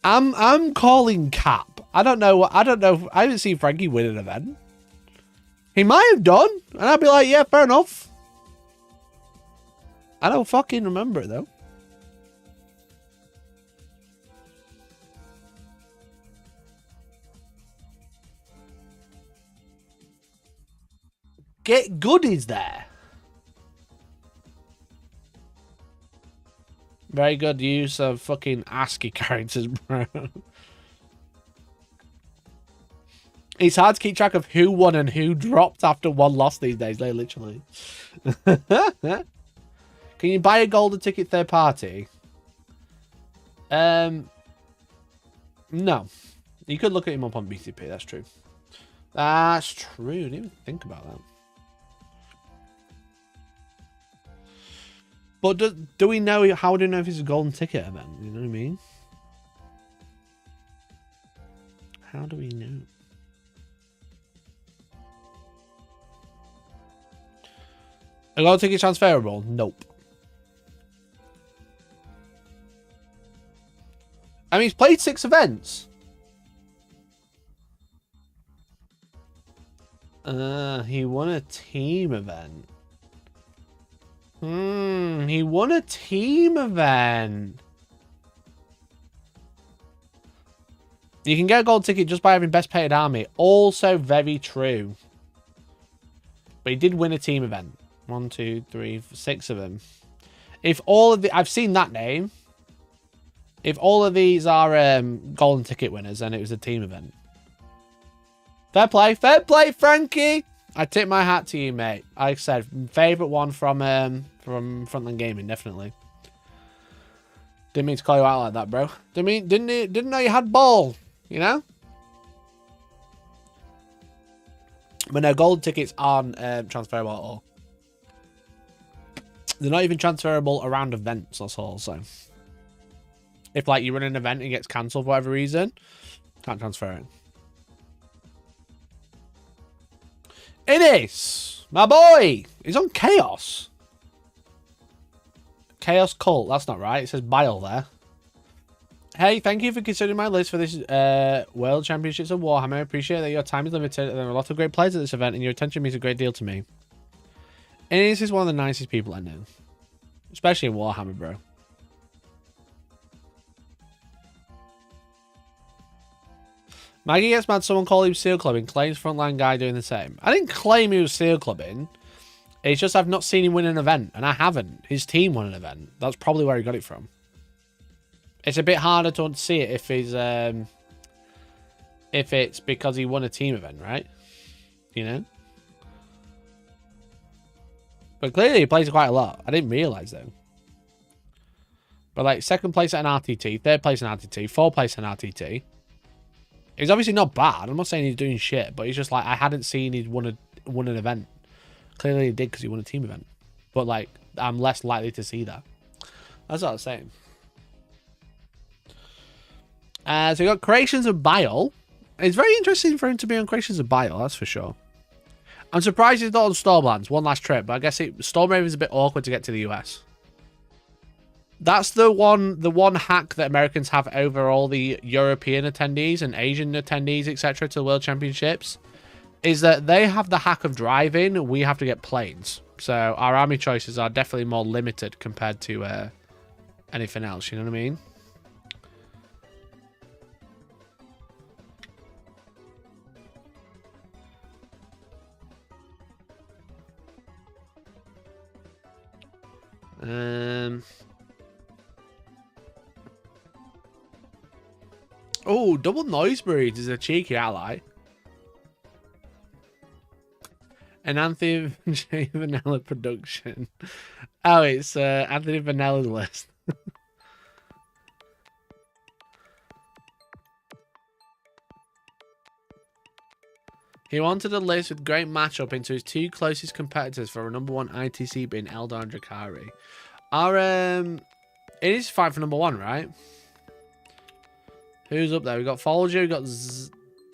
I'm calling cap. I don't know. I haven't seen Frankie win an event. He might have done, and I'd be like, yeah, fair enough. I don't fucking remember it though. Get goodies there. Very good use of fucking ASCII characters, bro. It's hard to keep track of who won and who dropped after one loss these days, like, literally. Can you buy a golden ticket third party? No. You could look at him up on BTP, that's true. That's true. I didn't even think about that. But do we know, how do we know if it's a golden ticket event? You know what I mean? How do we know? A golden ticket transferable? Nope. I mean, he's played 6 events. He won a team event. He won a team event. You can get a gold ticket just by having best painted army. Also very true. But he did win a team event. 1, 2, 3, 6 of them. If all of the... I've seen that name. If all of these are golden ticket winners, then it was a team event. Fair play. Fair play, Frankie. I tip my hat to you, mate. Like I said, favourite one from Frontline Gaming, definitely. Didn't mean to call you out like that, bro. Didn't know you had ball, you know? But no, golden tickets aren't transferable at all. They're not even transferable around events, that's all. So, if like you run an event and it gets cancelled for whatever reason, can't transfer it. It is my boy. He's on Chaos. Chaos Cult. That's not right. It says Bile there. Hey, thank you for considering my list for this World Championships of Warhammer. I appreciate that your time is limited and there are a lot of great players at this event and your attention means a great deal to me. And this is one of the nicest people I know. Especially in Warhammer, bro. Maggie gets mad someone called him seal clubbing, claims frontline guy doing the same. I didn't claim he was seal clubbing. It's just I've not seen him win an event, and I haven't. His team won an event. That's probably where he got it from. It's a bit harder to see it if it's because he won a team event, right? You know? But clearly he plays quite a lot. I didn't realise though. But like second place at an RTT, third place at an RTT, fourth place at an RTT. He's obviously not bad. I'm not saying he's doing shit, but he's just like I hadn't seen he'd won an event. Clearly he did because he won a team event. But like I'm less likely to see that. That's what I was saying. So we got Creations of Bile. It's very interesting for him to be on Creations of Bile, that's for sure. I'm surprised he's not on Stormlands. One last trip, but I guess Stormraven's a bit awkward to get to the US. That's the one hack that Americans have over all the European attendees and Asian attendees, etc., to the World Championships, is that they have the hack of driving. We have to get planes. So our army choices are definitely more limited compared to anything else. You know what I mean? Oh, double noise breeds is a cheeky ally. An Anthony J. Vanilla production. Oh, it's Anthony Vanella's list. He wanted a list with great matchup into his 2 closest competitors for a #1 ITC being Eldar and Drukhari. It is fight for #1, right? Who's up there? We got Folger, we got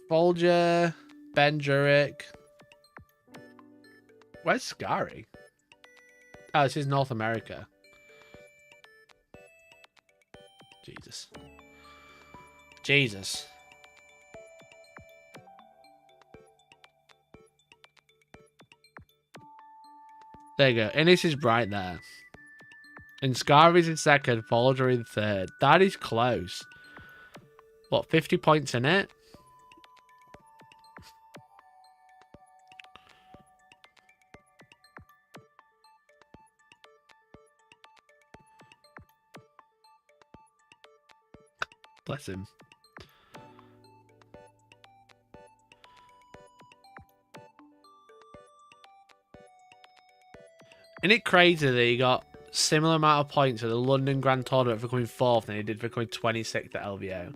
Folger, Ben Jurek. Where's Scary? Oh, this is North America. Jesus. Jesus. There you go. Ennis is right there. And Scarvy's in second, Folger in third. That is close. What, 50 points in it? Bless him. Isn't it crazy that he got similar amount of points at the London Grand Tournament for coming 4th than he did for coming 26th at LVO?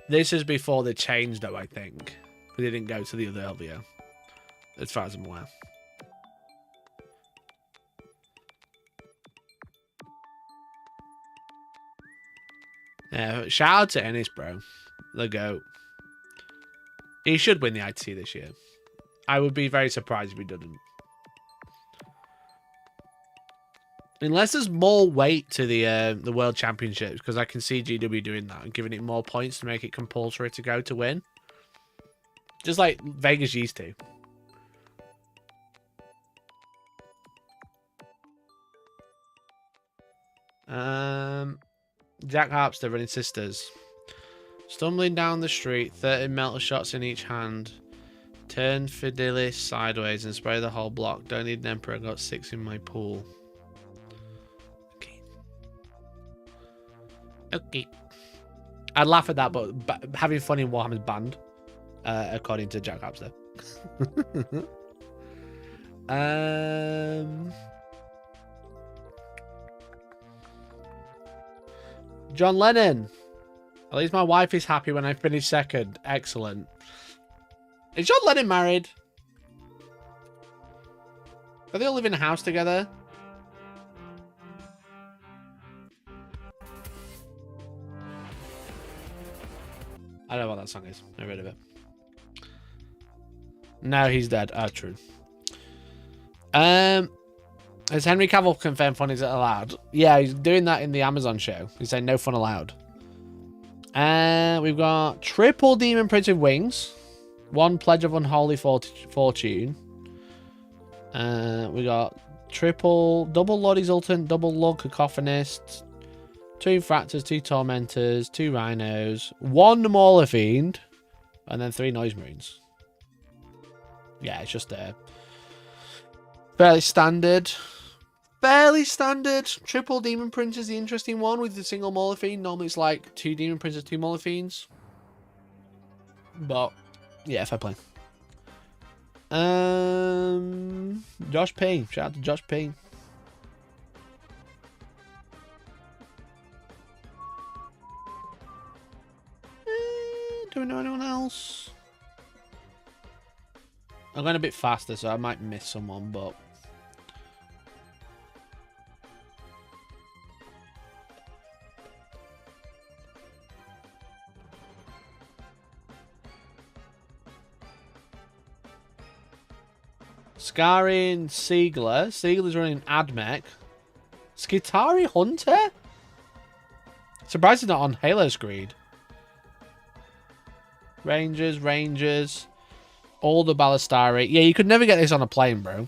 This is before they changed, though, I think. But they didn't go to the other LVO, as far as I'm aware. Yeah, shout out to Ennis, bro. The GOAT. He should win the ITC this year. I would be very surprised if he didn't. Unless there's more weight to the World Championships, because I can see GW doing that and giving it more points to make it compulsory to go to win. Just like Vegas used to. Jack Harpster running sisters. Stumbling down the street, 30 metal shots in each hand. Turn Fidelis sideways and spray the whole block. Don't need an Emperor, I got 6 in my pool. Okay. Okay. I'd laugh at that, but having fun in Warhammer's banned, according to Jack Harpster. John Lennon. At least my wife is happy when I finish second. Excellent. Is John Lennon married? Do they all live in a house together? I don't know what that song is. Never heard of it. No, he's dead. Oh, true. Has Henry Cavill confirmed fun is allowed? Yeah, he's doing that in the Amazon show. He's saying no fun allowed. We've got triple demon printed wings. 1 pledge of unholy fortune. We got double Lord Exultant, double Lord Cacophonist, 2 Fractors, 2 Tormentors, 2 Rhinos, 1 Mauler Fiend, and then 3 Noise Marines. Yeah, it's just fairly standard. Fairly standard. Triple Demon Prince is the interesting one with the single Mauler Fiend. Normally it's like 2 Demon Princes, 2 Mauler Fiends. But, yeah, fair play. Josh P. Shout out to Josh P. Do we know anyone else? I'm going a bit faster, so I might miss someone, but... Scarin Siegler. Siegler's running Admech. Skitari Hunter? Surprised he's not on Halo Screed. Rangers. All the Ballistari. Yeah, you could never get this on a plane, bro.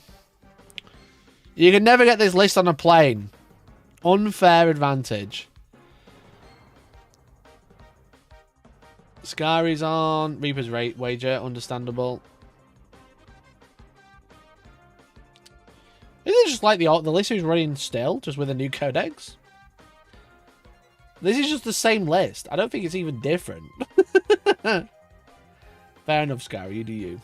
You could never get this list on a plane. Unfair advantage. Scari's on. Reaper's Wager. Understandable. Isn't it just like the list is running still, just with a new codex? This is just the same list. I don't think it's even different. Fair enough, Scary. You do you.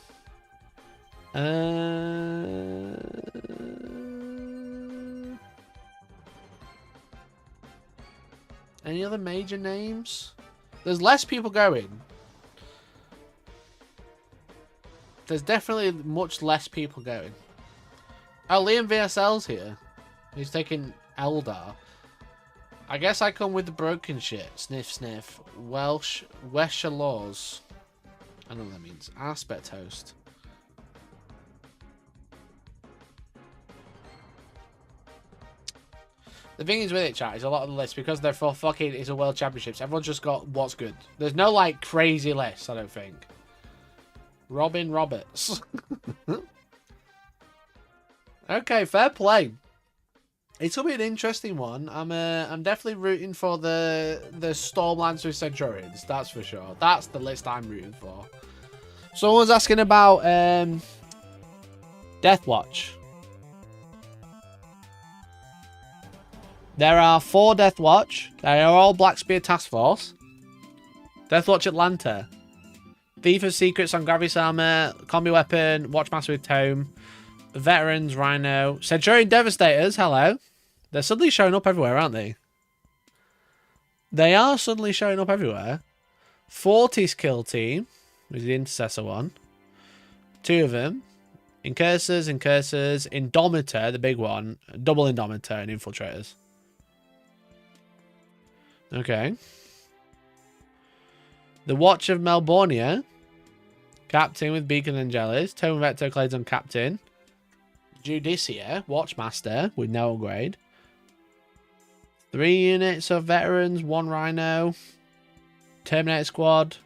Any other major names? There's less people going. There's definitely much less people going. Oh, Liam VSL's here. He's taking Eldar. I guess I come with the broken shit. Sniff, sniff. Wesher laws. I don't know what that means. Aspect host. The thing is with it, chat, is a lot of the lists, because they're for fucking, it's a world championships, everyone's just got what's good. There's no, like, crazy lists, I don't think. Robin Roberts. Okay, fair play. It's gonna be an interesting one. I'm definitely rooting for the Stormlands with Centurions. That's for sure. That's the list I'm rooting for. Someone's asking about Deathwatch. There are 4 Deathwatch. They are all Blackspear Task Force. Deathwatch Atlanta. Thief of Secrets on Gravis Armor, Combi Weapon, Watchmaster with Tome, Veterans, Rhino, Centurion Devastators, hello. They're suddenly showing up everywhere, aren't they? They are suddenly showing up everywhere. 40's Kill Team, which is the Intercessor one. 2 of them. Incursors, Indomitor, the big one. Double Indomitor and Infiltrators. Okay. The Watch of Melbournia. Captain with Beacon and Jealous. Tome of Ectoclades on Captain. Judicia, Watchmaster with no upgrade. 3 units of Veterans, 1 Rhino. Terminator Squad.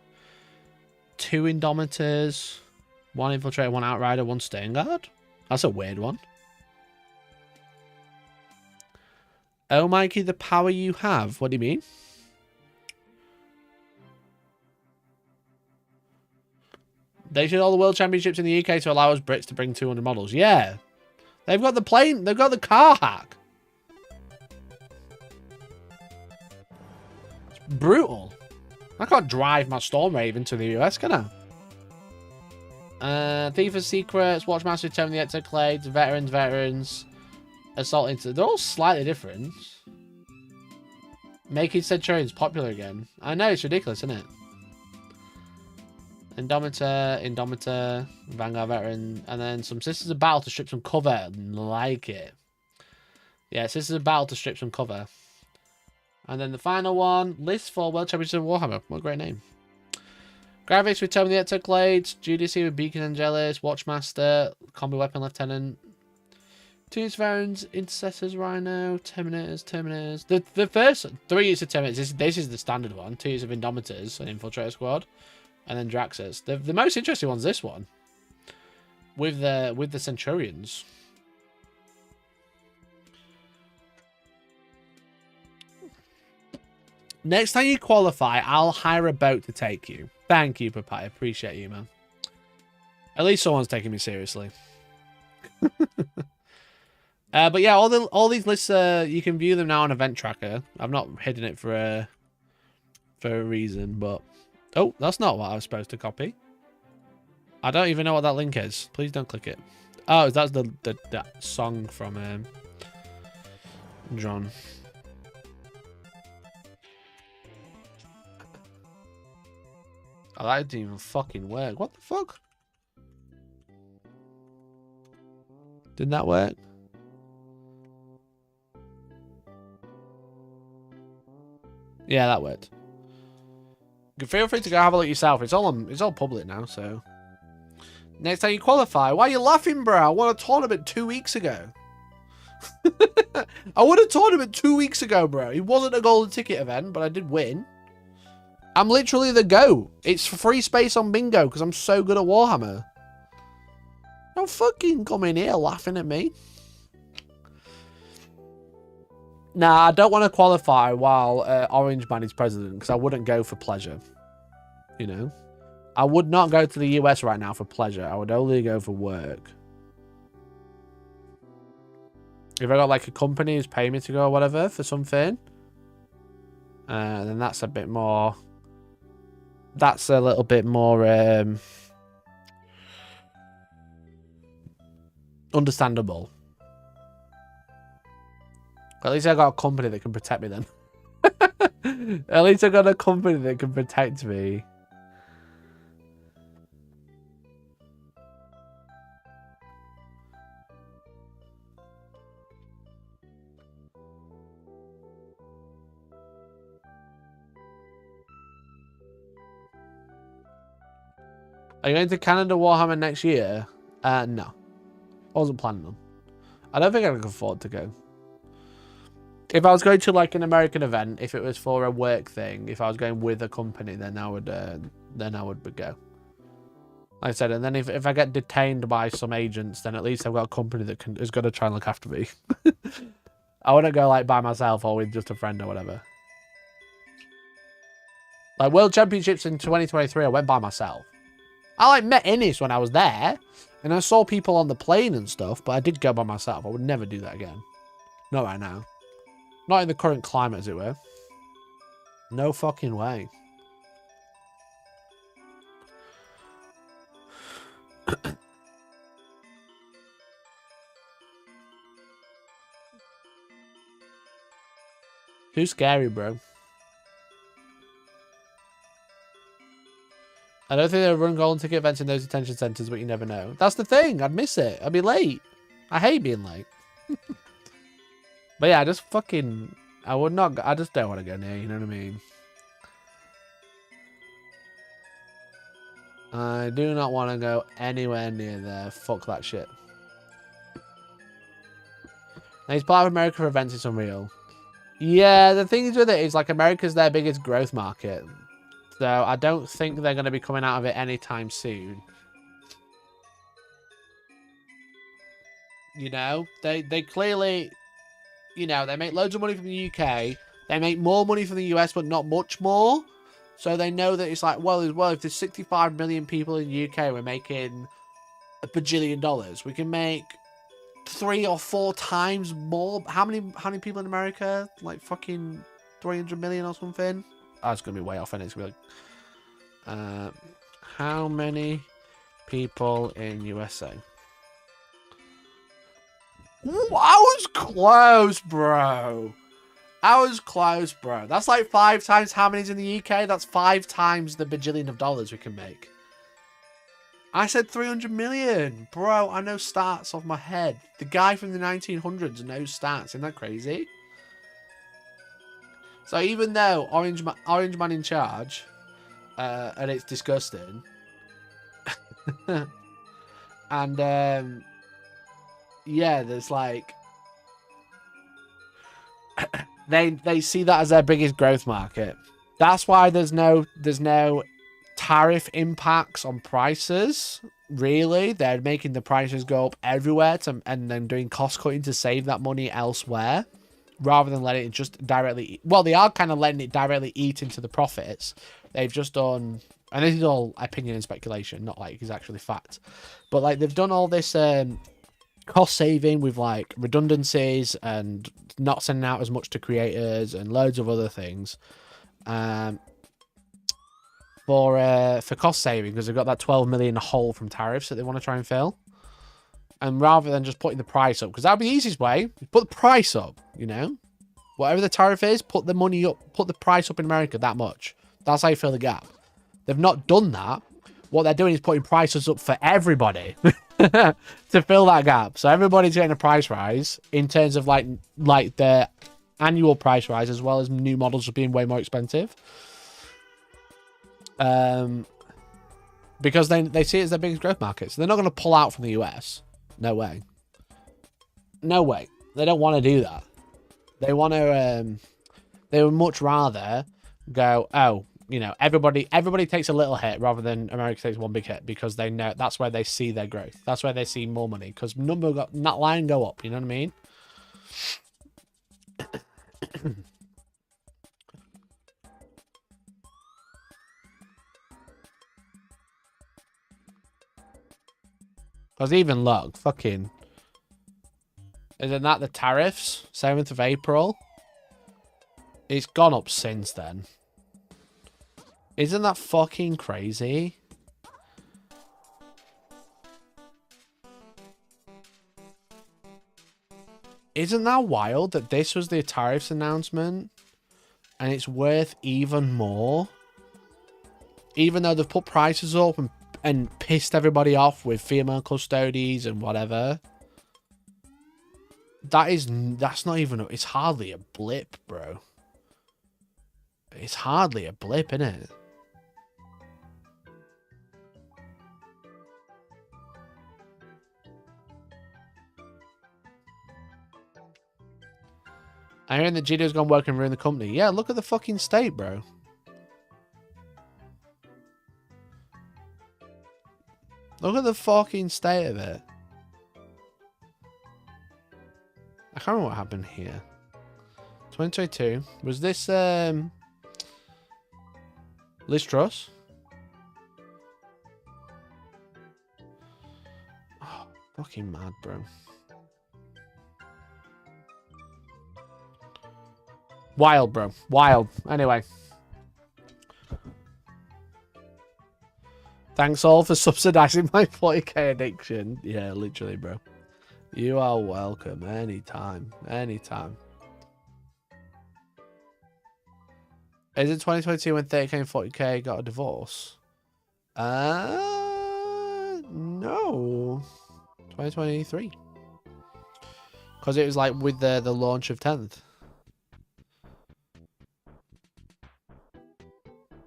2 Indomitors. 1 Infiltrator, 1 Outrider, 1 Staying Guard. That's a weird one. Oh, Mikey, the power you have. What do you mean? They should all the World Championships in the UK to allow us Brits to bring 200 models. Yeah. They've got the plane. They've got the car hack. It's brutal. I can't drive my Storm Raven to the US, can I? Thief of Secrets, Watchmaster, Tome of the Ectoclades, Veterans, Assault into. They're all slightly different. Making Centurions popular again. I know, it's ridiculous, isn't it? Indomitor, Vanguard Veteran, and then some Sisters of Battle to strip some cover. Like it. Yeah, Sisters of Battle to strip some cover. And then the final one, list for World Championship of Warhammer. What a great name. Gravis with Tome of the Ectoclades, Judici with Beacon and Jealous, Watchmaster, Combi Weapon Lieutenant, 2 Veterans, Intercessors, Rhino, Terminators. The first 3 use of Terminators, this is the standard one. 2 use of Indomitors, an Infiltrator Squad, and then Draxus. The most interesting one's this one. With the Centurions. Next time you qualify, I'll hire a boat to take you. Thank you, Papa. I appreciate you, man. At least someone's taking me seriously. But yeah, all these lists, you can view them now on Event Tracker. I've not hidden it for a reason, but oh, that's not what I was supposed to copy. I don't even know what that link is. Please don't click it. Oh, that's the song from John. Oh, that didn't even fucking work. What the fuck? Didn't that work? Yeah, that worked. Feel free to go have a look yourself. It's all public now, so. Next time you qualify. Why are you laughing, bro? I won a tournament 2 weeks ago. I won a tournament 2 weeks ago, bro. It wasn't a golden ticket event, but I did win. I'm literally the GOAT. It's free space on bingo because I'm so good at Warhammer. Don't fucking come in here laughing at me. Nah, I don't want to qualify while Orange Man is president because I wouldn't go for pleasure. You know? I would not go to the US right now for pleasure. I would only go for work. If I got like a company who's paying me to go or whatever for something, then that's a bit more... That's a little bit more understandable. At least I got a company that can protect me then. At least I got a company that can protect me. Are you going to Canada Warhammer next year? No. I wasn't planning on. I don't think I can afford to go. If I was going to like an American event, if it was for a work thing, if I was going with a company, then I would go. Like I said, and then if I get detained by some agents, then at least I've got a company that is going to try and look after me. I wouldn't go like by myself or with just a friend or whatever. Like World Championships in 2023, I went by myself. I like met Innis when I was there, and I saw people on the plane and stuff, but I did go by myself. I would never do that again. Not right now. Not in the current climate, as it were. No fucking way. Too scary, bro. I don't think they run golden ticket events in those detention centers, but you never know. That's the thing. I'd miss it. I'd be late. I hate being late. But yeah, I just fucking... I would not... I just don't want to go near, you know what I mean? I do not want to go anywhere near there. Fuck that shit. And he's part of America for events. It's unreal. Yeah, the thing is with it is, like, America's their biggest growth market. So I don't think they're going to be coming out of it anytime soon. You know, they clearly, you know, they make loads of money from the UK. They make more money from the US, but not much more. So they know that it's like, well, if there's 65 million people in the UK, we're making $1 bajillion. We can make 3 or 4 times more. How many people in America? Like fucking 300 million or something? Oh, it's going to be way off, and it's going to be how many people in USA? Ooh, I was close, bro. I was close, bro. That's like 5 times how many's in the UK. That's 5 times the bajillion of dollars we can make. I said 300 million. Bro, I know stats off my head. The guy from the 1900s knows stats. Isn't that crazy? So even though Orange Man in charge, and it's disgusting, and yeah, there's like they see that as their biggest growth market. That's why there's no tariff impacts on prices. Really, they're making the prices go up everywhere and then doing cost cutting to save that money elsewhere, rather than letting it just directly... Well, they are kind of letting it directly eat into the profits. They've just done... And this is all opinion and speculation, not like it's actually fact. But like they've done all this cost saving with like redundancies and not sending out as much to creators and loads of other things. For cost saving, because they've got that 12 million hole from tariffs that they want to try and fill. And rather than just putting the price up, because that would be the easiest way, put the price up, you know? Whatever the tariff is, put the money up, put the price up in America that much. That's how you fill the gap. They've not done that. What they're doing is putting prices up for everybody to fill that gap. So everybody's getting a price rise in terms of like the annual price rise, as well as new models are being way more expensive. Because they see it as their biggest growth market. So they're not going to pull out from the US. No way. No way. They don't want to do that. They want to, they would much rather go, oh, you know, everybody takes a little hit rather than America takes one big hit, because they know that's where they see their growth. That's where they see more money, because that line go up, you know what I mean? Because even look, fucking... Isn't that the tariffs? 7th of April? It's gone up since then. Isn't that fucking crazy? Isn't that wild that this was the tariffs announcement and it's worth even more? Even though they've put prices up and pissed everybody off with female custodies and whatever. That's not even... It's hardly a blip, bro. It's hardly a blip, innit? I hear that Gideo's gone work and ruin the company. Yeah, look at the fucking state, bro. Look at the fucking state of it. I can't remember what happened here. 2022. Was this Liz Truss? Oh, fucking mad, bro. Wild, bro. Wild. Anyway. Thank Thanks all for subsidizing my 40k addiction. Yeah, literally, bro. You are welcome. Anytime. Anytime. Is it 2022 when 30k and 40k got a divorce? No. 2023. Because it was like with the launch of 10th.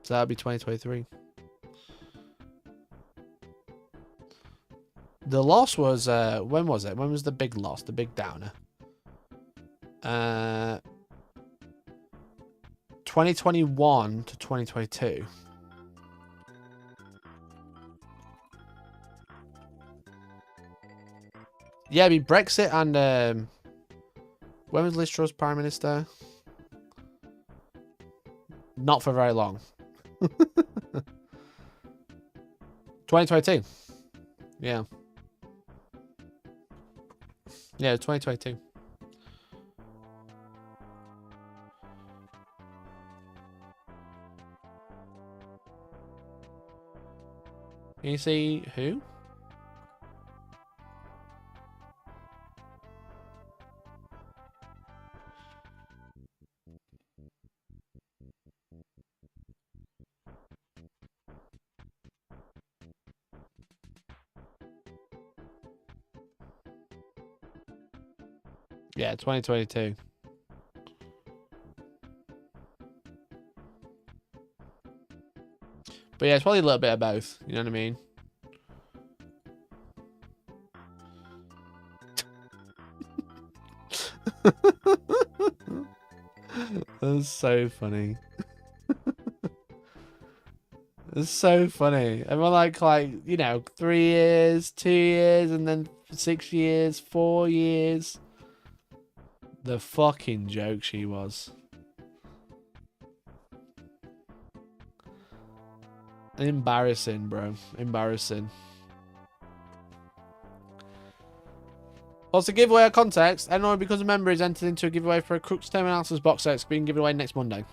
So that'd be 2023. The loss was, when was it? When was the big loss? The big downer? 2021 to 2022. Yeah, I mean, Brexit and, when was Liz Truss Prime Minister? Not for very long. 2022. Yeah. Yeah, 2022. Can you see who? Yeah, 2022. But yeah, it's probably a little bit of both. You know what I mean? That's so funny. It's so funny. Everyone like, you know, 3 years, 2 years, and then 6 years, 4 years. The fucking joke she was. Embarrassing, bro. Embarrassing. Also, giveaway or context. Anyone who becomes a member is entered into a giveaway for a Crooks Terminators box set being given away next Monday.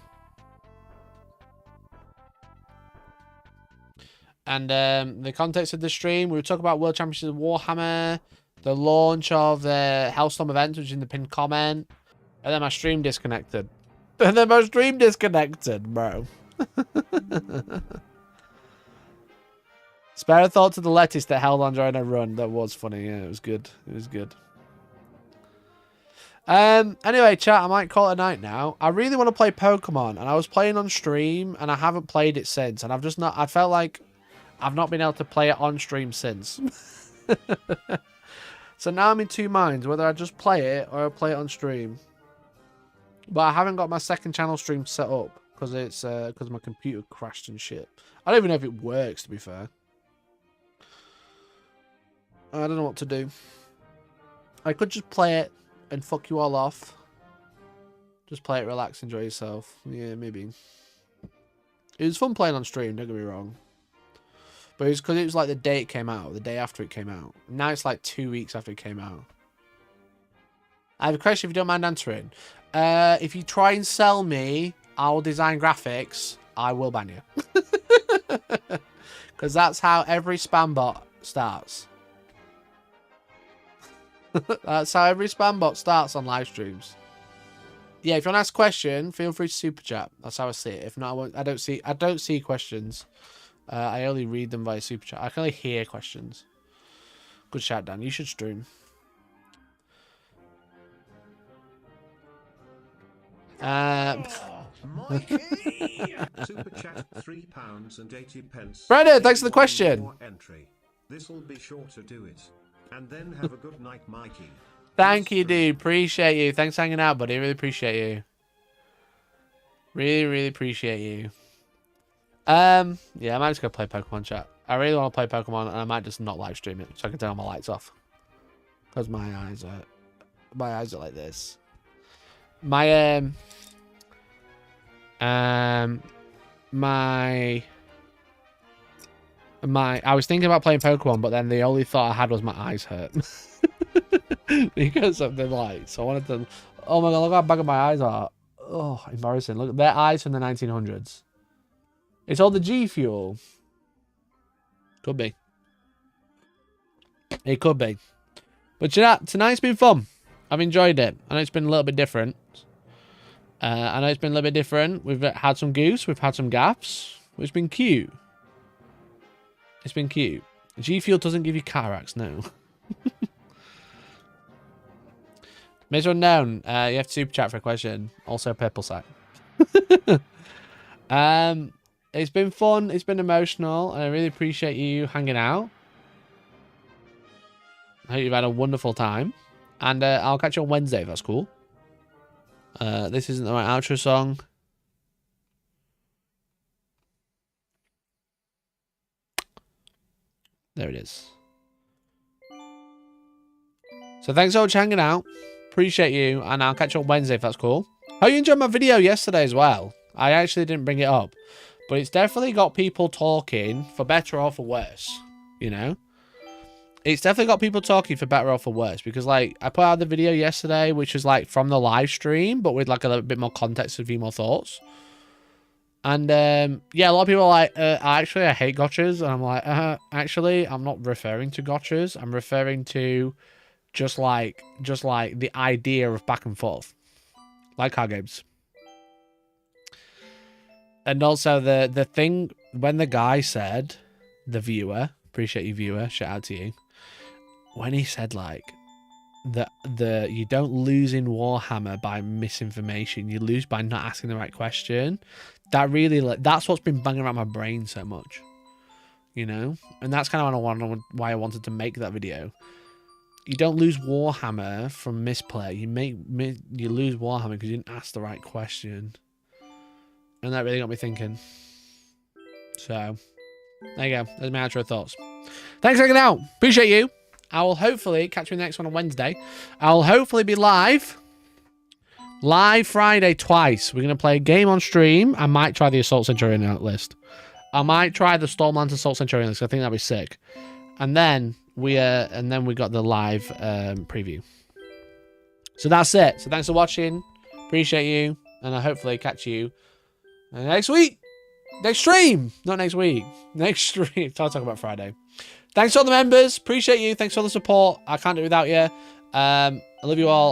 And the context of the stream, we will talk about World Championships of Warhammer, the launch of the Hellstorm event, which is in the pinned comment, and then my stream disconnected. And then my stream disconnected, bro. Spare a thought to the lettuce that held on during a run. That was funny. Yeah, it was good. It was good. Anyway, chat, I might call it a night now. I really want to play Pokemon, and I was playing on stream, and I haven't played it since, and I've just not, I felt like I've not been able to play it on stream since. So now I'm in two minds, whether I just play it or I play it on stream. But I haven't got my second channel stream set up, because it's, because my computer crashed and shit. I don't even know if it works, to be fair. I don't know what to do. I could just play it and fuck you all off. Just play it, relax, enjoy yourself. Yeah, maybe. It was fun playing on stream, don't get me wrong. But it was because it was like the day it came out, the day after it came out. Now it's like 2 weeks after it came out. I have a question if you don't mind answering. If you try and sell me our design graphics, I will ban you. Because that's how every spam bot starts. That's how every spam bot starts on live streams. Yeah, if you want to ask a question, feel free to super chat. That's how I see it. If not, I won't, I don't see questions. I only read them via super chat. I can only hear questions. Good shout, Dan. You should stream. Super chat £3.80. Brendan, thanks for the question. Entry. This'll be sure to do it. And then have a good night, Mikey. Thank you, dude. Appreciate you. Thanks for hanging out, buddy. Really appreciate you. Really, really appreciate you. Yeah, I might just go play Pokemon, chat. I really want to play Pokemon, and I might just not live stream it so I can turn all my lights off. Because my eyes are like this. My I was thinking about playing Pokemon, but then the only thought I had was my eyes hurt. Because of the lights. So I wanted to, oh my god, look how bad my eyes are. Oh, embarrassing. Look, their eyes from the 1900s. It's all the G Fuel. Could be. It could be. But you know, tonight's been fun. I've enjoyed it. I know it's been a little bit different. We've had some goose. We've had some gaffs. It's been cute. It's been cute. G Fuel doesn't give you cataracts, no. Miss Unknown, you have to super chat for a question. Also, purple sack. It's been fun. It's been emotional. And I really appreciate you hanging out. I hope you've had a wonderful time. And I'll catch you on Wednesday if that's cool. This isn't the right outro song. There it is. So thanks so much for hanging out. Appreciate you. And I'll catch you on Wednesday if that's cool. Hope you enjoyed my video yesterday as well. I actually didn't bring it up. But it's definitely got people talking for better or for worse. You know? It's definitely got people talking for better or for worse. Because, like, I put out the video yesterday, which was, like, from the live stream. But with, like, a little bit more context and a few more thoughts. And, yeah, a lot of people are like, actually, I hate gotchas. And I'm like, actually, I'm not referring to gotchas. I'm referring to just like the idea of back and forth. Like card games. And also the thing, when the guy said, the viewer, appreciate you viewer, shout out to you. When he said like, you don't lose in Warhammer by misinformation, you lose by not asking the right question. That really, that's what's been banging around my brain so much. You know? And that's kind of why I wanted to make that video. You don't lose Warhammer from misplay. You lose Warhammer because you didn't ask the right question. And that really got me thinking. So, there you go. There's my outro thoughts. Thanks for hanging out. Appreciate you. I will hopefully catch you in the next one on Wednesday. I'll hopefully be live. Live Friday twice. We're going to play a game on stream. I might try the Assault Centurion list. I might try the Stormlands Assault Centurion list. I think that'd be sick. And then we got the live preview. So that's it. So thanks for watching. Appreciate you. And I'll hopefully catch you next week. Next stream. Not next week. Next stream. I'll talk about Friday. Thanks to all the members. Appreciate you. Thanks for all the support. I can't do it without you. I love you all.